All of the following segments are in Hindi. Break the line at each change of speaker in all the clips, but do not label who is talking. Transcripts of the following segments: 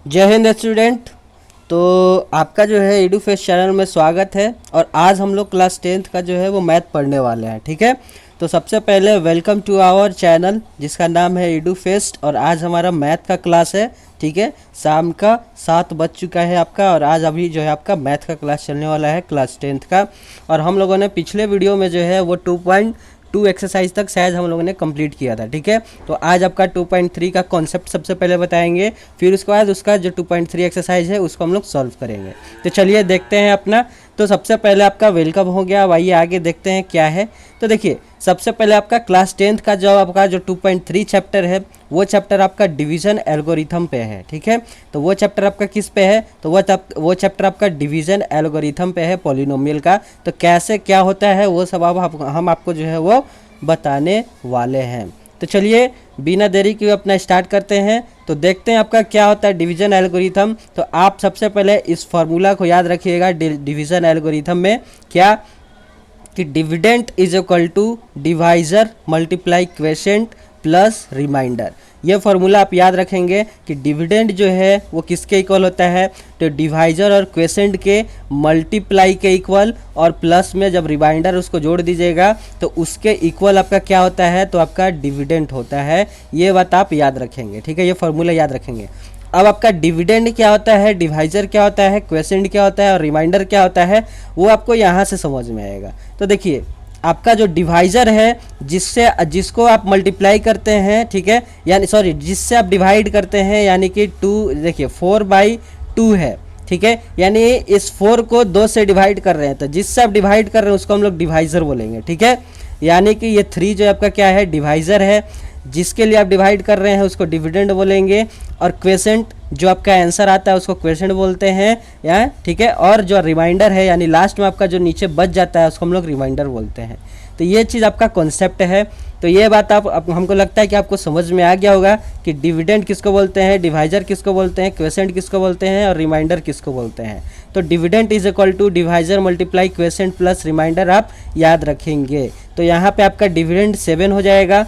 जय हिंद स्टूडेंट। तो आपका जो है एडुफेस्ट चैनल में स्वागत है और आज हम लोग क्लास 10th का जो है वो मैथ पढ़ने वाले हैं। ठीक है, तो सबसे पहले वेलकम टू आवर चैनल जिसका नाम है एडुफेस्ट और आज हमारा मैथ का क्लास है। ठीक है, शाम का 7 बज चुका है आपका और आज अभी जो है आपका मैथ का क्लास चलने वाला है क्लास 10th का। और हम लोगों ने पिछले वीडियो में जो है वो 2.2 एक्सरसाइज तक शायद हम लोगों ने कंप्लीट किया था। ठीक है, तो आज आपका 2.3 का कॉन्सेप्ट सबसे पहले बताएंगे, फिर उसके बाद उसका जो 2.3 एक्सरसाइज है उसको हम लोग सॉल्व करेंगे। तो चलिए देखते हैं अपना। तो सबसे पहले आपका वेलकम हो गया। अब आइए आगे देखते हैं क्या है। तो देखिए सबसे पहले आपका क्लास 10th का जो आपका जो 2.3 चैप्टर है वो चैप्टर आपका डिवीजन एल्गोरिथम पे है। ठीक है, तो वो चैप्टर आपका किस पे है? तो वो चैप्टर आपका डिवीजन एल्गोरिथम पे है, पॉलिनोमियल का। तो कैसे क्या होता है वो सब हम आपको जो है वो बताने वाले हैं। तो चलिए बिना देरी के अपना स्टार्ट करते हैं। तो देखते हैं आपका क्या होता है डिवीजन एल्गोरिथम। तो आप सबसे पहले इस फार्मूला को याद रखिएगा डिवीजन एल्गोरिथम में क्या कि dividend is equal to divisor multiply quotient plus remainder. ये फार्मूला आप याद रखेंगे कि डिविडेंड जो है वो किसके इक्वल होता है? तो डिवाइजर और क्वेशेंट के मल्टीप्लाई के इक्वल और प्लस में जब रिमाइंडर उसको जोड़ दीजिएगा तो उसके इक्वल आपका क्या होता है? तो आपका डिविडेंड होता है। ये बात आप याद रखेंगे। ठीक है, ये फार्मूला याद रखेंगे। अब आपका डिविडेंड क्या होता है, डिवाइजर क्या होता है, क्वेशेंट क्या होता है और रिमाइंडर क्या होता है वो आपको यहाँ से समझ में आएगा। तो देखिए आपका जो डिवाइजर है जिसको आप मल्टीप्लाई करते हैं, ठीक है, यानी सॉरी जिससे आप डिवाइड करते हैं, यानी कि 2 देखिए 4/2 है। ठीक है, यानी इस 4 को 2 से डिवाइड कर रहे हैं तो जिससे आप डिवाइड कर रहे हैं उसको हम लोग डिवाइजर बोलेंगे। ठीक है, यानी कि ये 3 जो आपका क्या है? डिवाइजर है। जिसके लिए आप डिवाइड कर रहे हैं उसको डिविडेंड बोलेंगे और क्वेशेंट जो आपका आंसर आता है उसको क्वेशेंट बोलते हैं या ठीक है, और जो रिमाइंडर है यानी लास्ट में आपका जो नीचे बच जाता है उसको हम लोग रिमाइंडर बोलते हैं। तो ये चीज़ आपका कॉन्सेप्ट है। तो ये बात आप हमको लगता है कि आपको समझ में आ गया होगा कि डिविडेंड किसको बोलते हैं, डिवाइजर किसको बोलते हैं, क्वेशेंट किसको बोलते हैं और रिमाइंडर किसको बोलते हैं। तो dividend is equal to divisor multiply quotient plus remainder आप याद रखेंगे। तो यहाँ पे आपका डिविडेंड 7 हो जाएगा।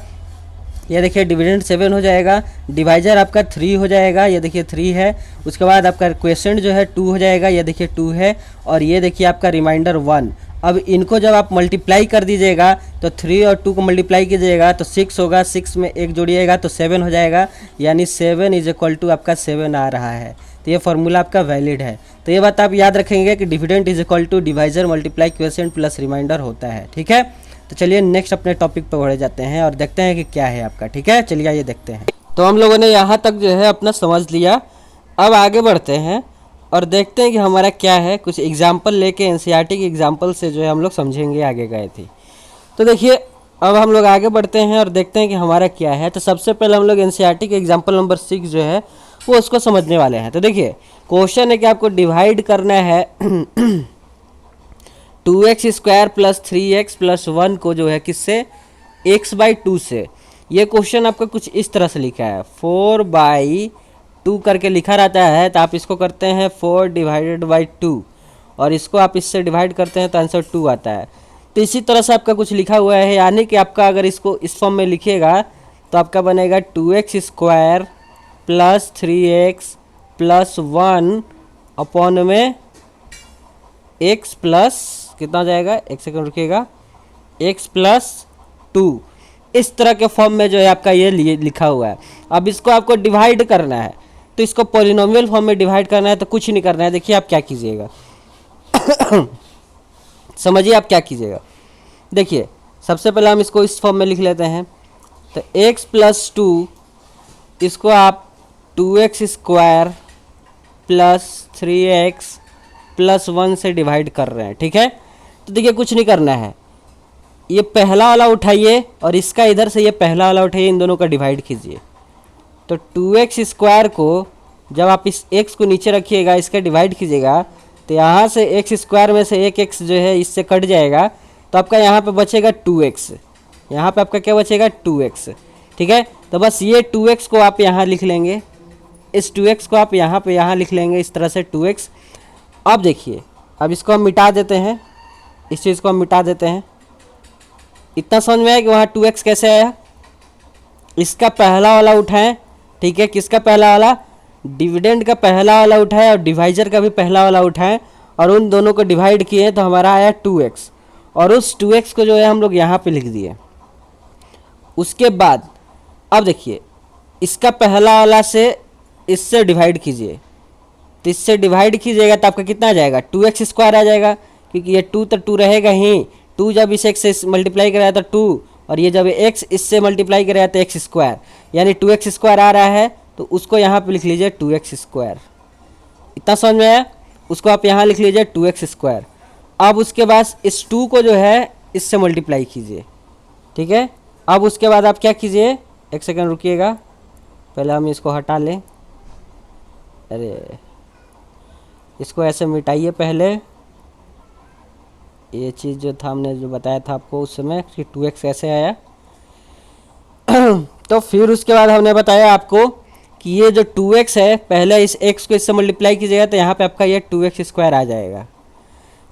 ये देखिए डिविडेंड 7 हो जाएगा। डिवाइजर आपका 3 हो जाएगा। ये देखिए 3 है। उसके बाद आपका क्वेश्चन जो है 2 हो जाएगा। ये देखिए 2 है। और ये देखिए आपका रिमाइंडर 1। अब इनको जब आप मल्टीप्लाई कर दीजिएगा तो 3 और 2 को मल्टीप्लाई कीजिएगा तो 6 होगा। 6 में 1 जोड़िएगा तो 7 हो जाएगा। यानी 7 इज इक्वल टू आपका 7 आ रहा है। तो ये फार्मूला आपका वैलिड है। तो ये बात आप याद रखेंगे कि dividend is equal to divisor multiply quotient plus remainder होता है। ठीक है, तो चलिए नेक्स्ट अपने टॉपिक पर बढ़े जाते हैं और देखते हैं कि क्या है आपका। ठीक है, चलिए आइए देखते हैं। तो हम लोगों ने यहाँ तक जो है अपना समझ लिया। अब आगे बढ़ते हैं और देखते हैं कि हमारा क्या है। कुछ एग्जाम्पल लेके एनसीईआरटी के एग्जाम्पल से जो है हम लोग समझेंगे आगे गए थे। तो देखिए अब हम लोग आगे बढ़ते हैं और देखते हैं कि हमारा क्या है। तो सबसे पहले हम लोग एनसीईआरटी के एग्जाम्पल नंबर 6 जो है वो उसको समझने वाले हैं। तो देखिए क्वेश्चन है कि आपको डिवाइड करना है 2x² प्लस 3x प्लस 1 को जो है किससे? x/2 से। ये क्वेश्चन आपका कुछ इस तरह से लिखा है 4/2 करके लिखा रहता है। तो आप इसको करते हैं 4 डिवाइडेड बाई 2 और इसको आप इससे डिवाइड करते हैं तो आंसर 2 आता है। तो इसी तरह से आपका कुछ लिखा हुआ है, यानी कि आपका अगर इसको इस फॉर्म में लिखिएगा तो आपका बनेगा 2x² plus 3x plus 1 upon में x प्लस कितना हो जाएगा? एक सेकंड रुकिएगा, x प्लस 2। इस तरह के फॉर्म में जो है आपका ये लिखा हुआ है। अब इसको आपको डिवाइड करना है तो इसको पॉलिनोमियल फॉर्म में डिवाइड करना है। तो कुछ नहीं करना है। देखिए आप क्या कीजिएगा समझिए आप क्या कीजिएगा। देखिए सबसे पहले हम इसको इस फॉर्म में लिख लेते हैं। तो x प्लस 2 इसको आप 2x² प्लस 3x प्लस 1 से डिवाइड कर रहे हैं। ठीक है, तो देखिए कुछ नहीं करना है। ये पहला वाला उठाइए और इसका इधर से ये पहला वाला उठाइए, इन दोनों का डिवाइड कीजिए। तो 2x² को जब आप इस x को नीचे रखिएगा, इसका डिवाइड कीजिएगा तो यहाँ से x² में से एक x जो है इससे कट जाएगा तो आपका यहाँ पे बचेगा 2x। यहाँ पे आपका क्या बचेगा? 2x। ठीक है, तो बस ये 2x को आप यहाँ लिख लेंगे। इस 2x को आप यहाँ पे यहाँ लिख लेंगे इस तरह से 2x। अब देखिए अब इसको हम मिटा देते हैं, इस चीज़ को हम मिटा देते हैं। इतना समझ में आया कि वहाँ 2x कैसे आया? इसका पहला वाला उठाएं। ठीक है, किसका पहला वाला? डिविडेंड का पहला वाला उठाए और डिवाइजर का भी पहला वाला उठाएं और उन दोनों को डिवाइड किए तो हमारा आया 2x, और उस 2x को जो है हम लोग यहाँ पे लिख दिए। उसके बाद अब देखिए इसका पहला वाला से इससे डिवाइड कीजिए, तो इससे डिवाइड कीजिएगा तो आपका कितना आ जाएगा 2x स्क्वायर आ जाएगा, क्योंकि ये 2 तो 2 रहेगा ही, 2 जब इस x से मल्टीप्लाई कराया तो 2, और ये जब x इससे मल्टीप्लाई कराया तो x स्क्वायर, यानी 2x स्क्वायर आ रहा है, तो उसको यहाँ पे लिख लीजिए 2x स्क्वायर। इतना समझ में आया? उसको आप यहाँ लिख लीजिए 2x स्क्वायर। अब उसके बाद इस 2 को जो है इससे मल्टीप्लाई कीजिए, ठीक है। अब उसके बाद आप क्या कीजिए, एक सेकंड रुकिएगा, पहले हम इसको हटा लें। अरे इसको ऐसे मिटाइए पहले, ये चीज़ जो था हमने जो बताया था आपको उस समय कि 2x ऐसे आया। तो फिर उसके बाद हमने बताया आपको कि ये जो 2x है, पहले इस x को इससे मल्टीप्लाई कीजिएगा तो यहाँ पे आपका ये 2x स्क्वायर आ जाएगा।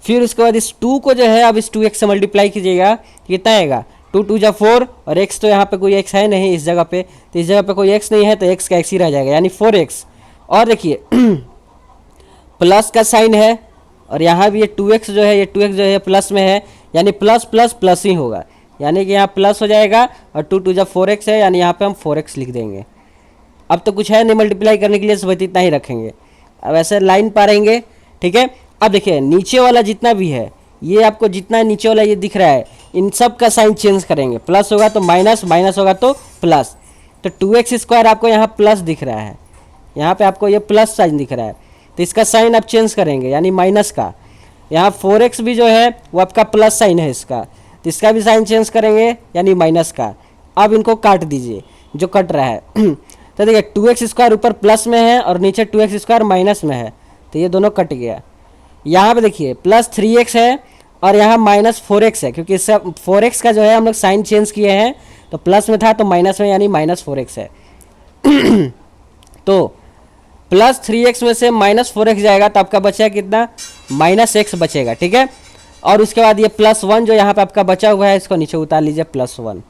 फिर उसके बाद इस 2 को जो है अब इस 2x से मल्टीप्लाई कीजिएगा, कितना आएगा 2 2 जा 4, और x तो यहाँ पे कोई x है नहीं इस जगह पे, तो इस जगह पे कोई x नहीं है तो x का x ही रह जाएगा, यानी 4x। और देखिए प्लस का साइन है, और यहाँ भी ये 2x जो है, ये 2x जो है प्लस में है, यानी प्लस प्लस प्लस ही होगा, यानी कि यहाँ प्लस हो जाएगा, और 2 2 जा 4x है, यानी यहाँ पे हम 4x लिख देंगे। अब तो कुछ है नहीं मल्टीप्लाई करने के लिए, सब इतना ही रखेंगे। अब ऐसे लाइन पारेंगे, ठीक है। अब देखिए नीचे वाला जितना भी है, ये आपको जितना नीचे वाला ये दिख रहा है, इन सब का साइन चेंज करेंगे, प्लस होगा तो माइनस, माइनस होगा तो प्लस। तो 2x स्क्वायर आपको यहाँ प्लस दिख रहा है, यहाँ पे आपको ये प्लस साइन दिख रहा है, तो इसका साइन आप चेंज करेंगे, यानी माइनस का। यहाँ 4x भी जो है वो आपका प्लस साइन है इसका, तो इसका भी साइन चेंज करेंगे, यानी माइनस का। अब इनको काट दीजिए जो कट रहा है। तो देखिए 2x स्क्वायर ऊपर प्लस में है और नीचे 2x स्क्वायर माइनस में है, तो ये दोनों कट गया। यहाँ पे देखिए प्लस 3x है और यहाँ माइनस 4x है, क्योंकि इससे 4x का जो है हम लोग साइन चेंज किए हैं, तो प्लस में था तो माइनस में, यानी माइनस 4x है। तो प्लस 3x में से माइनस 4x जाएगा तो आपका बचेगा कितना, माइनस x बचेगा, ठीक है। और उसके बाद ये प्लस 1 जो यहाँ पे आपका बचा हुआ है, इसको नीचे उतार लीजिए प्लस 1।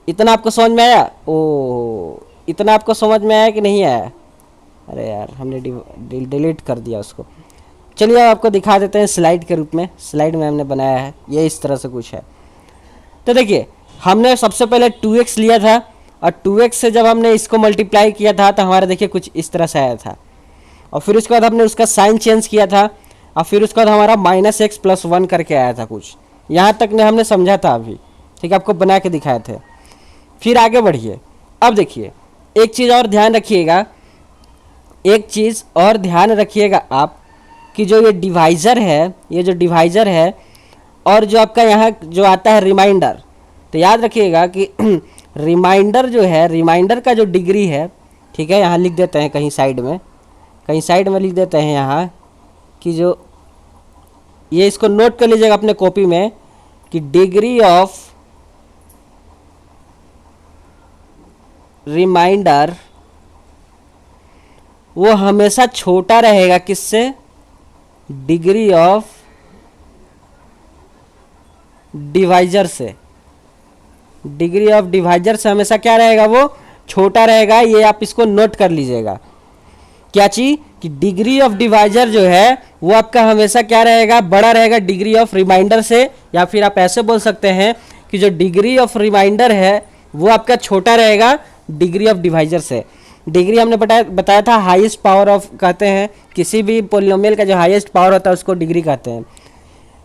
इतना आपको समझ में आया? ओ इतना आपको समझ में आया कि नहीं आया? अरे यार हमने डिलीट कर दिया उसको। चलिए अब आपको दिखा देते हैं स्लाइड के रूप में, स्लाइड में हमने बनाया है, ये इस तरह से कुछ है। तो देखिए हमने सबसे पहले 2x लिया था, और 2x से जब हमने इसको मल्टीप्लाई किया था तो हमारा देखिए कुछ इस तरह से आया था, और फिर उसके बाद हमने उसका साइन चेंज किया था, और फिर उसके बाद हमारा माइनस x प्लस 1 करके आया था कुछ, यहाँ तक ने हमने समझा था अभी, ठीक है, आपको बना के दिखाए थे। फिर आगे बढ़िए। अब देखिए एक चीज़ और ध्यान रखिएगा, एक चीज़ और ध्यान रखिएगा आप, कि जो ये डिवाइज़र है, ये जो डिवाइज़र है और जो आपका यहाँ जो आता है रिमाइंडर, तो याद रखिएगा कि रिमाइंडर जो है, रिमाइंडर का जो डिग्री है, ठीक है, यहाँ लिख देते हैं कहीं साइड में, कहीं साइड में लिख देते हैं यहाँ कि जो ये इसको नोट कर लीजिएगा अपने कॉपी में कि डिग्री ऑफ रिमाइंडर वो हमेशा छोटा रहेगा किससे, डिग्री ऑफ डिवाइजर से। डिग्री ऑफ डिवाइजर से हमेशा क्या रहेगा, वो छोटा रहेगा। ये आप इसको नोट कर लीजिएगा, क्या चीज कि डिग्री ऑफ डिवाइजर जो है वो आपका हमेशा क्या रहेगा, बड़ा रहेगा डिग्री ऑफ रिमाइंडर से। या फिर आप ऐसे बोल सकते हैं कि जो डिग्री ऑफ रिमाइंडर है वो आपका छोटा रहेगा डिग्री ऑफ डिवाइजर से। डिग्री हमने बताया था हाईएस्ट पावर ऑफ कहते हैं, किसी भी पोलिनोमियल का जो हाईएस्ट पावर होता है उसको डिग्री कहते हैं।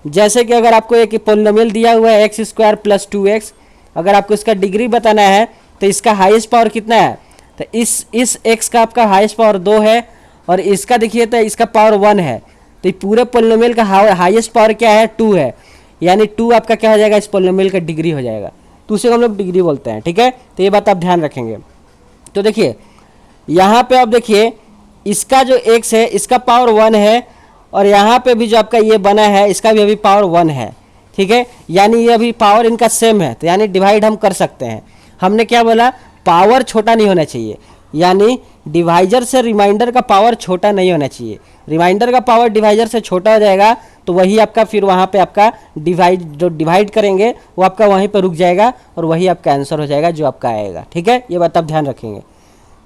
जैसे कि अगर आपको एक पोलिनोमियल दिया हुआ है एक्स स्क्वायर प्लस 2x, अगर आपको इसका डिग्री बताना है तो इसका हाईएस्ट पावर कितना है, तो इस x का आपका हाईएस्ट पावर 2 है, और इसका देखिए तो इसका पावर 1 है, तो पूरे पोलिनोमियल का हाईएस्ट पावर क्या है, 2 है, यानी 2 आपका क्या हो जाएगा, इस पोलिनोमियल का डिग्री हो जाएगा, तो उसे हम लोग डिग्री बोलते हैं, ठीक है। तो ये बात आप ध्यान रखेंगे। तो देखिए यहाँ पे आप देखिए इसका जो x है इसका पावर 1 है, और यहाँ पे भी जो आपका ये बना है इसका भी अभी पावर 1 है, ठीक है, यानी ये अभी पावर इनका सेम है, तो यानी डिवाइड हम कर सकते हैं। हमने क्या बोला, पावर छोटा नहीं होना चाहिए, यानी डिवाइजर से रिमाइंडर का पावर छोटा नहीं होना चाहिए। रिमाइंडर का पावर डिवाइजर से छोटा हो जाएगा तो वही आपका फिर वहाँ पे आपका जो डिवाइड करेंगे वो आपका वहीं पर रुक जाएगा, और वही आपका आंसर हो जाएगा जो आपका आएगा, ठीक है। ये बात आप ध्यान रखेंगे।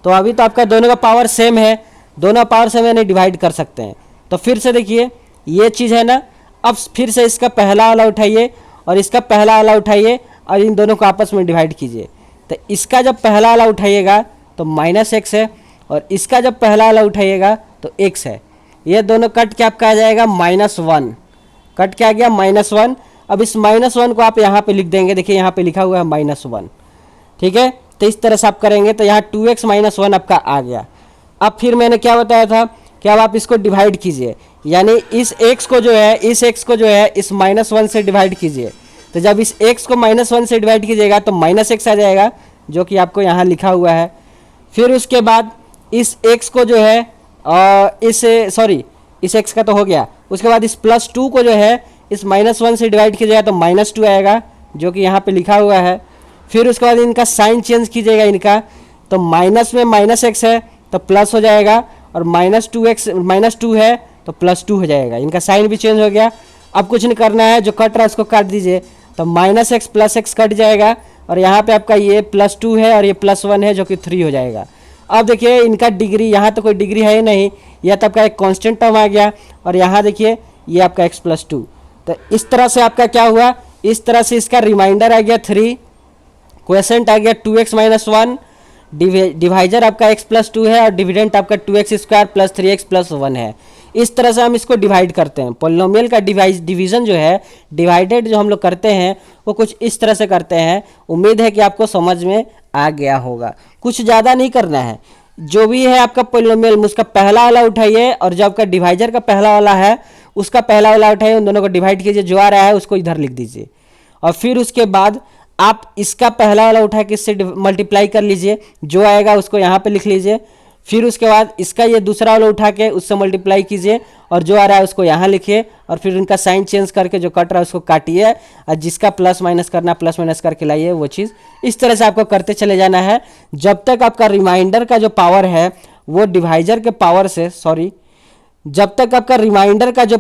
तो अभी तो आपका दोनों का पावर सेम है, दोनों पावर सेम है, नहीं डिवाइड कर सकते हैं। तो फिर से देखिए ये चीज़ है ना, अब फिर से इसका पहला वाला उठाइए और इसका पहला वाला उठाइए और इन दोनों को आपस में डिवाइड कीजिए। तो इसका जब पहला वाला उठाइएगा तो -x है और इसका जब पहला वाला उठाइएगा तो x है। ये दोनों कट के आपका आ जाएगा -1, कट के आ गया -1। अब इस -1 को आप यहाँ पे लिख देंगे, देखिए यहाँ पे लिखा हुआ है -1, ठीक है। तो इस तरह से आप करेंगे तो यहाँ 2x - 1 आपका आ गया। अब फिर मैंने क्या बताया था कि अब आप इसको डिवाइड कीजिए, यानी इस x को जो है इस -1 से डिवाइड कीजिए। तो जब इस x को -1 से डिवाइड कीजिएगा तो -x आ जाएगा, जो कि आपको यहाँ लिखा हुआ है। फिर उसके बाद इस x को जो है इस x का तो हो गया, उसके बाद इस +2 को जो है इस -1 से डिवाइड कीजिएगा तो -2 आएगा, जो कि यहाँ पे लिखा हुआ है। फिर उसके बाद इनका साइन चेंज कीजिएगा इनका, तो माइनस में -x है तो प्लस हो जाएगा और -2 है तो +2 हो जाएगा। इनका साइन भी चेंज हो गया। अब कुछ नहीं करना है, जो कट रहा है उसको काट दीजिए, तो -x + x कट जाएगा और यहाँ पे आपका ये +2 है और ये +1 है, जो कि 3 हो जाएगा। अब देखिए इनका डिग्री, यहाँ तो कोई डिग्री है ही नहीं, यह तो आपका एक कांस्टेंट टर्म आ गया और यहाँ देखिए ये आपका x + 2। तो इस तरह से आपका क्या हुआ, इस तरह से इसका रिमाइंडर आ गया 3, क्वेश्चन आ गया 2x - 1, डिवाइजर आपका x + 2 है और डिविडेंट आपका 2x² + 3x + 1 है। इस तरह से हम इसको डिवाइड करते हैं। पोलिनोमियल का डिवीजन जो है, डिवाइडेड जो हम लोग करते हैं वो कुछ इस तरह से करते हैं। उम्मीद है कि आपको समझ में आ गया होगा। कुछ ज़्यादा नहीं करना है, जो भी है आपका पोलिनोमियल उसका पहला वाला उठाइए और जो आपका डिवाइजर का पहला वाला है उसका पहला वाला उठाइए, उन दोनों को डिवाइड कीजिए, जो आ रहा है उसको इधर लिख दीजिए। और फिर उसके बाद आप इसका पहला वाला उठा के इससे मल्टीप्लाई कर लीजिए, जो आएगा उसको यहाँ पे लिख लीजिए। फिर उसके बाद इसका ये दूसरा वाला उठा के उससे मल्टीप्लाई कीजिए और जो आ रहा है उसको यहाँ लिखिए और फिर उनका साइन चेंज करके जो कट रहा है उसको काटिए और जिसका प्लस माइनस करना प्लस माइनस करके लाइए वो चीज़। इस तरह से आपको करते चले जाना है जब तक आपका रिमाइंडर का जो पावर है वो डिवाइजर के पावर से जब तक आपका रिमाइंडर का जो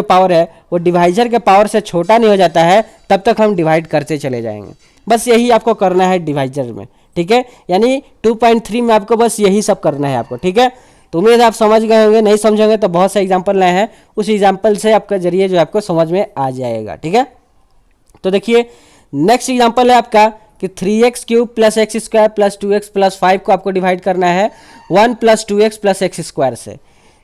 पावर है वो डिवाइजर के पावर से छोटा नहीं हो जाता है, तब तक हम डिवाइड करते चले जाएंगे। बस यही आपको करना है डिवाइजर में, ठीक है। यानी 2.3 में आपको बस यही सब करना है आपको, ठीक है। तो उम्मीद आप समझ गए होंगे, नहीं समझेंगे तो बहुत से एग्जाम्पल लाए हैं, उस एग्जाम्पल से आपका जरिए जो आपको समझ में आ जाएगा, ठीक है। तो देखिए नेक्स्ट एग्जाम्पल है आपका कि 3x³ + x² + 2x + 5 को आपको डिवाइड करना है 1 + 2x + x² से,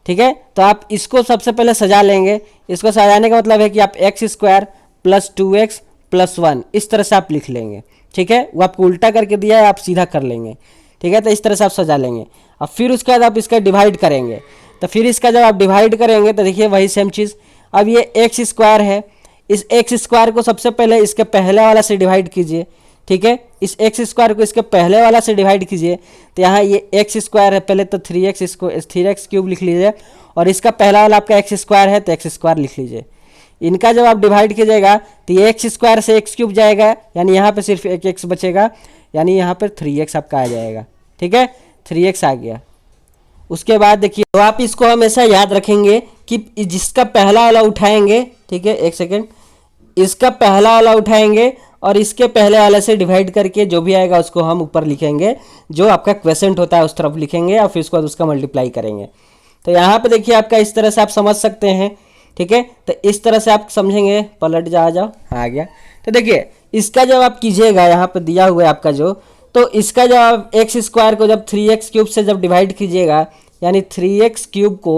ठीक है। तो आप इसको सबसे पहले सजा लेंगे। इसको सजाने का मतलब है कि आप x² + 2x + 1 इस तरह से आप लिख लेंगे, ठीक है। वो आपको उल्टा करके दिया है, आप सीधा कर लेंगे, ठीक है। तो इस तरह से आप सजा लेंगे। अब फिर उसके बाद आप इसका डिवाइड करेंगे। तो फिर इसका जब आप डिवाइड करेंगे तो देखिए वही सेम चीज़। अब ये x² है, इस x² को सबसे पहले इसके पहले वाला से डिवाइड कीजिए, ठीक है। इस x² को इसके पहले वाला से डिवाइड कीजिए। तो यहाँ ये x² है, पहले तो 3x, इसको 3x³ लिख लीजिए और इसका पहला वाला आपका x² है तो x² लिख लीजिए। इनका जब आप डिवाइड कीजिएगा तो ये x² से x³ जाएगा, यानी यहाँ पे सिर्फ एक x बचेगा, यानी यहाँ पर 3x आपका आ जाएगा, ठीक है। 3x आ गया। उसके बाद देखिए तो आप इसको हमेशा याद रखेंगे कि जिसका पहला वाला उठाएंगे, ठीक है, एक सेकेंड, इसका पहला वाला उठाएंगे और इसके पहले वाले से डिवाइड करके जो भी आएगा उसको हम ऊपर लिखेंगे, जो आपका क्वेश्चन होता है उस तरफ लिखेंगे और फिर उसके बाद उसका मल्टीप्लाई करेंगे। तो यहाँ पे देखिए आपका इस तरह से आप समझ सकते हैं, ठीक है। तो इस तरह से आप समझेंगे, पलट जा आ जाओ, आ गया। तो देखिए इसका जब आप कीजिएगा, यहाँ पे दिया हुआ है आपका जो, तो इसका जब आप x² को जब 3x³ से जब डिवाइड कीजिएगा, यानी 3x³ को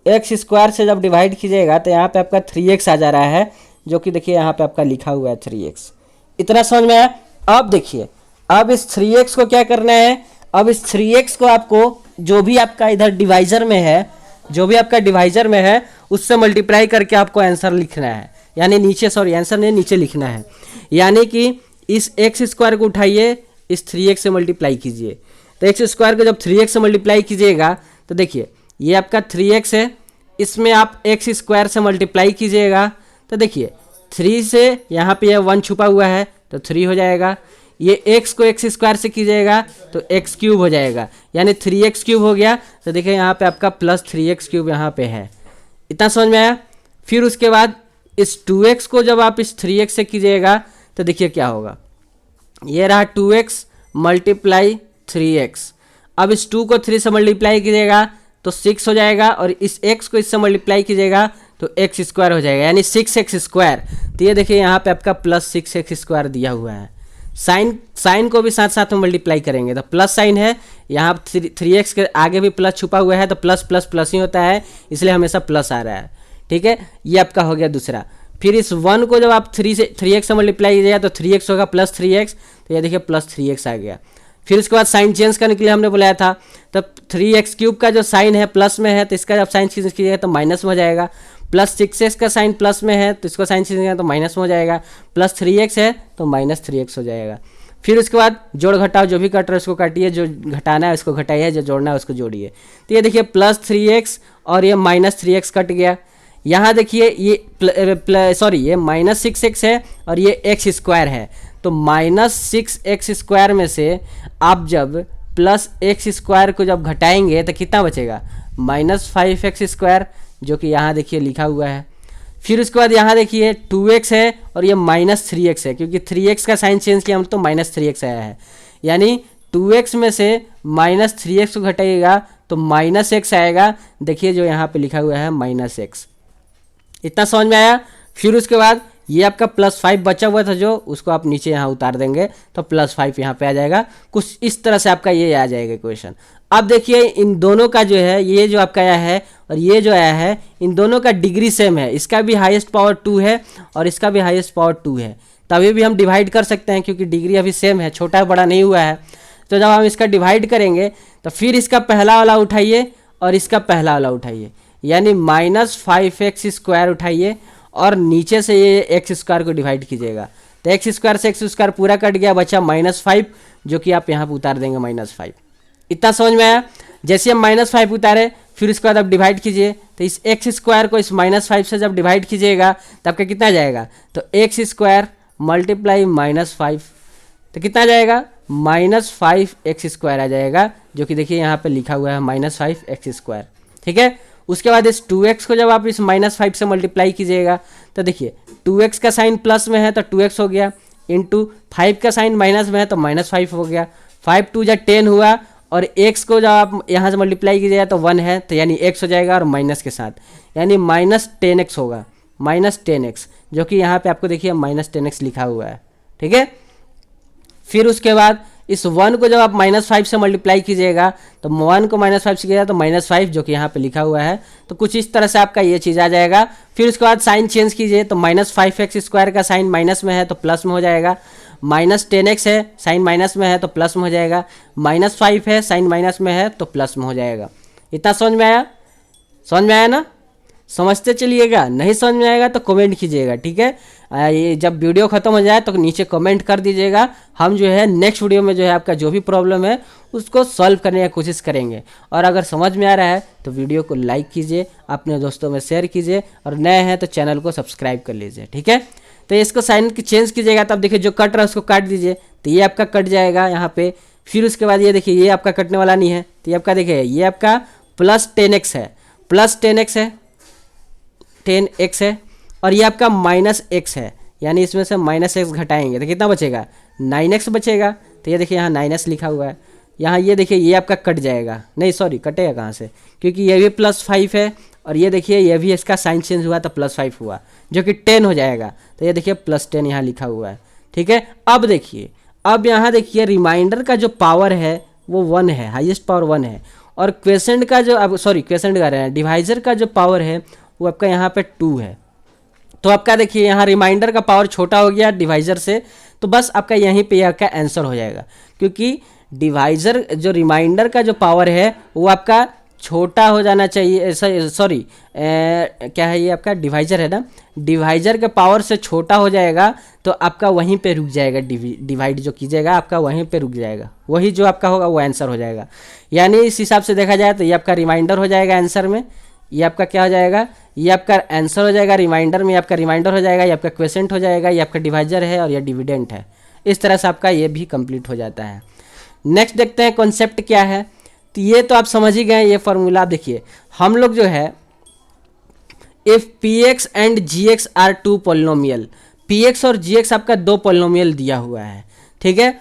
x² से जब डिवाइड कीजिएगा तो यहाँ पे आपका 3x आ जा रहा है, जो कि देखिए यहाँ पे आपका लिखा हुआ है 3x। इतना समझ में आया। अब देखिए अब इस 3x को क्या करना है, अब इस 3x को आपको जो भी आपका इधर डिवाइजर में है, जो भी आपका डिवाइजर में है उससे मल्टीप्लाई करके आपको आंसर लिखना है, यानी नीचे, सॉरी आंसर नहीं, नीचे लिखना है। यानी कि इस x² को उठाइए, इस 3x से मल्टीप्लाई कीजिए। तो x² को जब 3x से मल्टीप्लाई कीजिएगा तो देखिए ये आपका 3x है, इसमें आप x² से मल्टीप्लाई कीजिएगा तो देखिए 3 से यहाँ पे 1 छुपा हुआ है तो 3 हो जाएगा। ये x को x² से कीजिएगा तो x³ हो जाएगा, यानी 3x³ हो गया। तो देखिए यहाँ पे आपका +3x³ यहाँ पे है। इतना समझ में आया। फिर उसके बाद इस 2x को जब आप इस 3x से कीजिएगा तो देखिए क्या होगा, ये रहा 2x × 3x। अब इस 2 को 3 से मल्टीप्लाई कीजिएगा तो 6 हो जाएगा, और इस x को इससे मल्टीप्लाई कीजिएगा तो x स्क्वायर हो जाएगा, यानी 6x स्क्वायर। तो ये देखिए यहाँ पे आपका प्लस 6x स्क्वायर दिया हुआ है। साइन को भी साथ साथ में मल्टीप्लाई करेंगे तो प्लस साइन है, यहाँ 3x के आगे भी प्लस छुपा हुआ है, तो प्लस प्लस प्लस ही होता है, इसलिए हमेशा प्लस आ रहा है। ठीक है, ये आपका हो गया दूसरा। फिर इस 1 को जब आप 3x से मल्टीप्लाई कीजिएगा तो 3x होगा प्लस 3x, तो ये देखिए प्लस 3x आ गया। फिर उसके बाद साइन चेंज करने के लिए हमने बुलाया था, तब 3x क्यूब का जो साइन है प्लस में है तो इसका जब साइन चेंज कीजिएगा तो माइनस में हो जाएगा। प्लस 6x का साइन प्लस में है तो इसको साइन चेंज कीजिएगा तो माइनस में हो जाएगा। प्लस 3x है तो माइनस 3x हो जाएगा। फिर उसके बाद जोड़ घटाओ, जो भी कट रहा है उसको काटिए, जो घटाना है उसको घटाइए, जो जोड़ना है उसको जोड़िए। तो ये देखिए प्लस 3x और ये माइनस 3x कट गया। यहाँ देखिए ये माइनस 6x है और ये x स्क्वायर है, तो माइनस 6x स्क्वायर में से आप जब प्लस x स्क्वायर को जब घटाएंगे तो कितना बचेगा, माइनस 5x स्क्वायर, जो कि यहाँ देखिए लिखा हुआ है। फिर उसके बाद यहाँ देखिए 2x है और ये माइनस 3x है, क्योंकि 3x का साइन चेंज किया हम तो माइनस 3x आया है, यानी 2x में से माइनस 3x को घटाइएगा तो माइनस x आएगा। देखिए जो यहाँ पे लिखा हुआ है माइनस x। इतना समझ में आया। फिर उसके बाद ये आपका प्लस 5 बचा हुआ था जो, उसको आप नीचे यहाँ उतार देंगे तो प्लस 5 यहाँ पे आ जाएगा। कुछ इस तरह से आपका ये आ जाएगा इक्वेशन। अब देखिए इन दोनों का जो है, ये जो आपका आया है और ये जो आया है, इन दोनों का डिग्री सेम है। इसका भी हाईएस्ट पावर 2 है और इसका भी हाईएस्ट पावर 2 है, तभी भी हम डिवाइड कर सकते हैं क्योंकि डिग्री अभी सेम है, छोटा बड़ा नहीं हुआ है। तो जब हम इसका डिवाइड करेंगे तो फिर इसका पहला वाला उठाइए और इसका पहला वाला उठाइए, यानी माइनस 5x स्क्वायर उठाइए और नीचे से ये एक्स स्क्वायर को डिवाइड कीजिएगा। तो एक्स स्क्वायर से एक्स स्क्वायर पूरा कट गया, बचा माइनस 5, जो कि आप यहाँ पर उतार देंगे माइनस 5। इतना समझ में आया। जैसे हम माइनस 5 उतारे फिर उसके बाद आप डिवाइड कीजिए, तो इस एक्स स्क्वायर को इस माइनस 5 से जब डिवाइड कीजिएगा तो आपका कितना जाएगा, तो एक्स स्क्वायर मल्टीप्लाई माइनस 5, तो कितना जाएगा, माइनस 5x स्क्वायर आ जाएगा, जो कि देखिए यहाँ पे लिखा हुआ है माइनस 5x स्क्वायर। ठीक है, उसके बाद इस 2x को जब आप इस माइनस 5 से मल्टीप्लाई कीजिएगा तो देखिए 2x का साइन प्लस में है तो 2x हो गया, इंटू 5 का साइन माइनस में है तो माइनस 5 हो गया। 5 2 जा 10 हुआ, और x को जब आप यहाँ से मल्टीप्लाई कीजिएगा तो 1 है, तो यानी x हो जाएगा और माइनस के साथ, यानी माइनस 10x होगा, माइनस 10x, जो कि यहाँ पे आपको देखिए माइनस 10x लिखा हुआ है। ठीक है, फिर उसके बाद इस 1 को जब आप माइनस 5 से मल्टीप्लाई कीजिएगा तो 1 को माइनस 5 से कीजिएगा तो माइनस 5, जो कि यहाँ पे लिखा हुआ है। तो कुछ इस तरह से आपका ये चीज़ आ जाएगा। फिर उसके बाद साइन चेंज कीजिए, तो माइनस 5x स्क्वायर का साइन माइनस में है तो प्लस में हो जाएगा, माइनस 10x है साइन माइनस में है तो प्लस में हो जाएगा, माइनस 5 है साइन माइनस में है तो प्लस में हो जाएगा। इतना समझ में आया, समझ में आया ना, समझते चलिएगा। नहीं समझ में आएगा तो कमेंट कीजिएगा। ठीक है, ये जब वीडियो ख़त्म हो जाए तो नीचे कमेंट कर दीजिएगा, हम जो है नेक्स्ट वीडियो में जो है आपका जो भी प्रॉब्लम है उसको सॉल्व करने की कोशिश करेंगे। और अगर समझ में आ रहा है तो वीडियो को लाइक कीजिए, अपने दोस्तों में शेयर कीजिए, और नए हैं तो चैनल को सब्सक्राइब कर लीजिए। ठीक है, तो इसको साइन चेंज कीजिएगा, तब देखिए जो कट रहा है उसको काट दीजिए, तो ये आपका कट जाएगा यहाँ पे। फिर उसके बाद ये देखिए ये आपका कटने वाला नहीं है, तो ये आपका देखिए ये आपका प्लस 10x है, प्लस 10x है, 10x है, और ये आपका माइनस x है, यानी इसमें से माइनस x घटाएंगे तो कितना बचेगा, 9x बचेगा। तो ये देखिए यहाँ 9x लिखा हुआ है, यहाँ ये देखिए ये आपका कट जाएगा, नहीं सॉरी कटेगा कहाँ से, क्योंकि ये भी प्लस 5 है, और ये देखिए ये भी इसका साइन चेंज हुआ तो प्लस 5 हुआ, जो कि 10 हो जाएगा। तो ये देखिए प्लस 10 यहाँ लिखा हुआ है। ठीक है, अब देखिए, अब यहाँ देखिए रिमाइंडर का जो पावर है वो 1 है, हाईएस्ट पावर 1 है, और क्वेसेंट का जो, अब सॉरी क्वेसेंट का रहे हैं, डिवाइजर का जो पावर है वो आपका यहाँ पे 2 है। तो आपका देखिए यहाँ रिमाइंडर का पावर छोटा हो गया डिवाइजर से, तो बस आपका यहीं पे आपका आंसर हो जाएगा, क्योंकि डिवाइजर जो रिमाइंडर का जो पावर है वो आपका छोटा हो जाना चाहिए, सॉरी क्या है ये आपका डिवाइजर है ना, डिवाइजर के पावर से छोटा हो जाएगा तो आपका वहीं पे रुक जाएगा, डिवाइड जो कीजिएगा आपका वहीं पे रुक जाएगा, वही जो आपका होगा वो आंसर हो जाएगा। यानी इस हिसाब से देखा जाए तो ये आपका रिमाइंडर हो जाएगा आंसर में, ये आपका क्या हो जाएगा, ये आपका आंसर हो जाएगा, रिमाइंडर में आपका रिमाइंडर हो जाएगा, ये आपका क्वेसेंट हो जाएगा, ये आपका डिवाइजर है और ये डिविडेंट है। इस तरह से आपका ये भी कंप्लीट हो जाता है। नेक्स्ट देखते हैं कॉन्सेप्ट क्या है। तो ये तो आप समझ ही गए, ये फॉर्मूला देखिए, हम लोग जो है if px and gx are 2 polynomial, px और gx आपका 2 पॉलिनोमियल दिया हुआ है। ठीक है,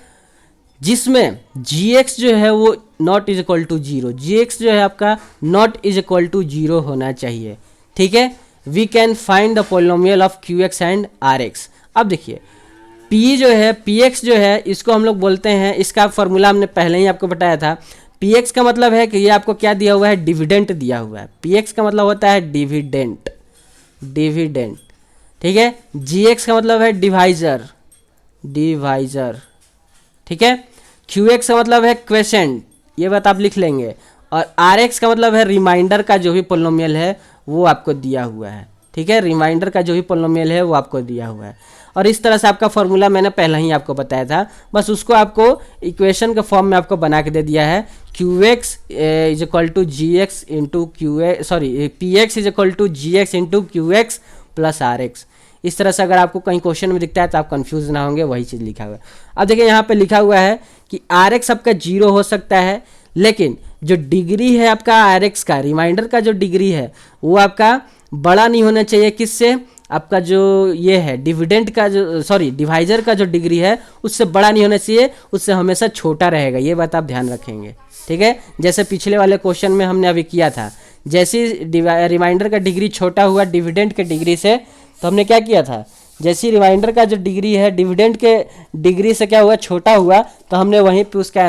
जिसमें gx जो है वो not is equal to zero, gx जो है आपका not is equal to zero होना चाहिए, ठीक है। We can find the polynomial of qx and rx। अब देखिए p जो है px जो है इसको हम लोग बोलते हैं, इसका फॉर्मूला हमने पहले ही आपको बताया था। px का मतलब है कि ये आपको क्या दिया हुआ है, डिविडेंट दिया हुआ है। px का मतलब होता है डिविडेंट, डिविडेंट, ठीक है। gx का मतलब है डिवाइजर, डिवाइजर, ठीक है। qx का मतलब है क्वेशेंट, ये बात आप लिख लेंगे। और rx का मतलब है रिमाइंडर का जो भी पोलिनोमियल है वो आपको दिया हुआ है, ठीक है। रिमाइंडर का जो भी पोलिनोमियल है वो आपको दिया हुआ है। और इस तरह से आपका फॉर्मूला मैंने पहले ही आपको बताया था, बस उसको आपको इक्वेशन के फॉर्म में आपको बना के दे दिया है। qx is equal to g x into px is equal to g x into q x plus r x. इस तरह से अगर आपको कहीं क्वेश्चन में दिखता है तो आप कंफ्यूज ना होंगे, वही चीज़ लिखा हुआ है। अब देखिए यहाँ पे लिखा हुआ है कि आर एक्स आपका जीरो हो सकता है, लेकिन जो डिग्री है आपका आर एक्स का, रिमाइंडर का जो डिग्री है वो आपका बड़ा नहीं होना चाहिए। किससे? आपका जो ये है डिविडेंट का जो डिवाइजर का जो डिग्री है उससे बड़ा नहीं होना चाहिए, उससे हमेशा छोटा रहेगा। ये बात आप ध्यान रखेंगे, ठीक है। जैसे पिछले वाले क्वेश्चन में हमने अभी किया था, जैसे रिमाइंडर का डिग्री छोटा हुआ डिविडेंट के डिग्री से, तो हमने क्या किया था, जैसे रिमाइंडर का जो डिग्री है डिविडेंट के डिग्री से क्या हुआ, छोटा हुआ, तो हमने वहीं पे उसका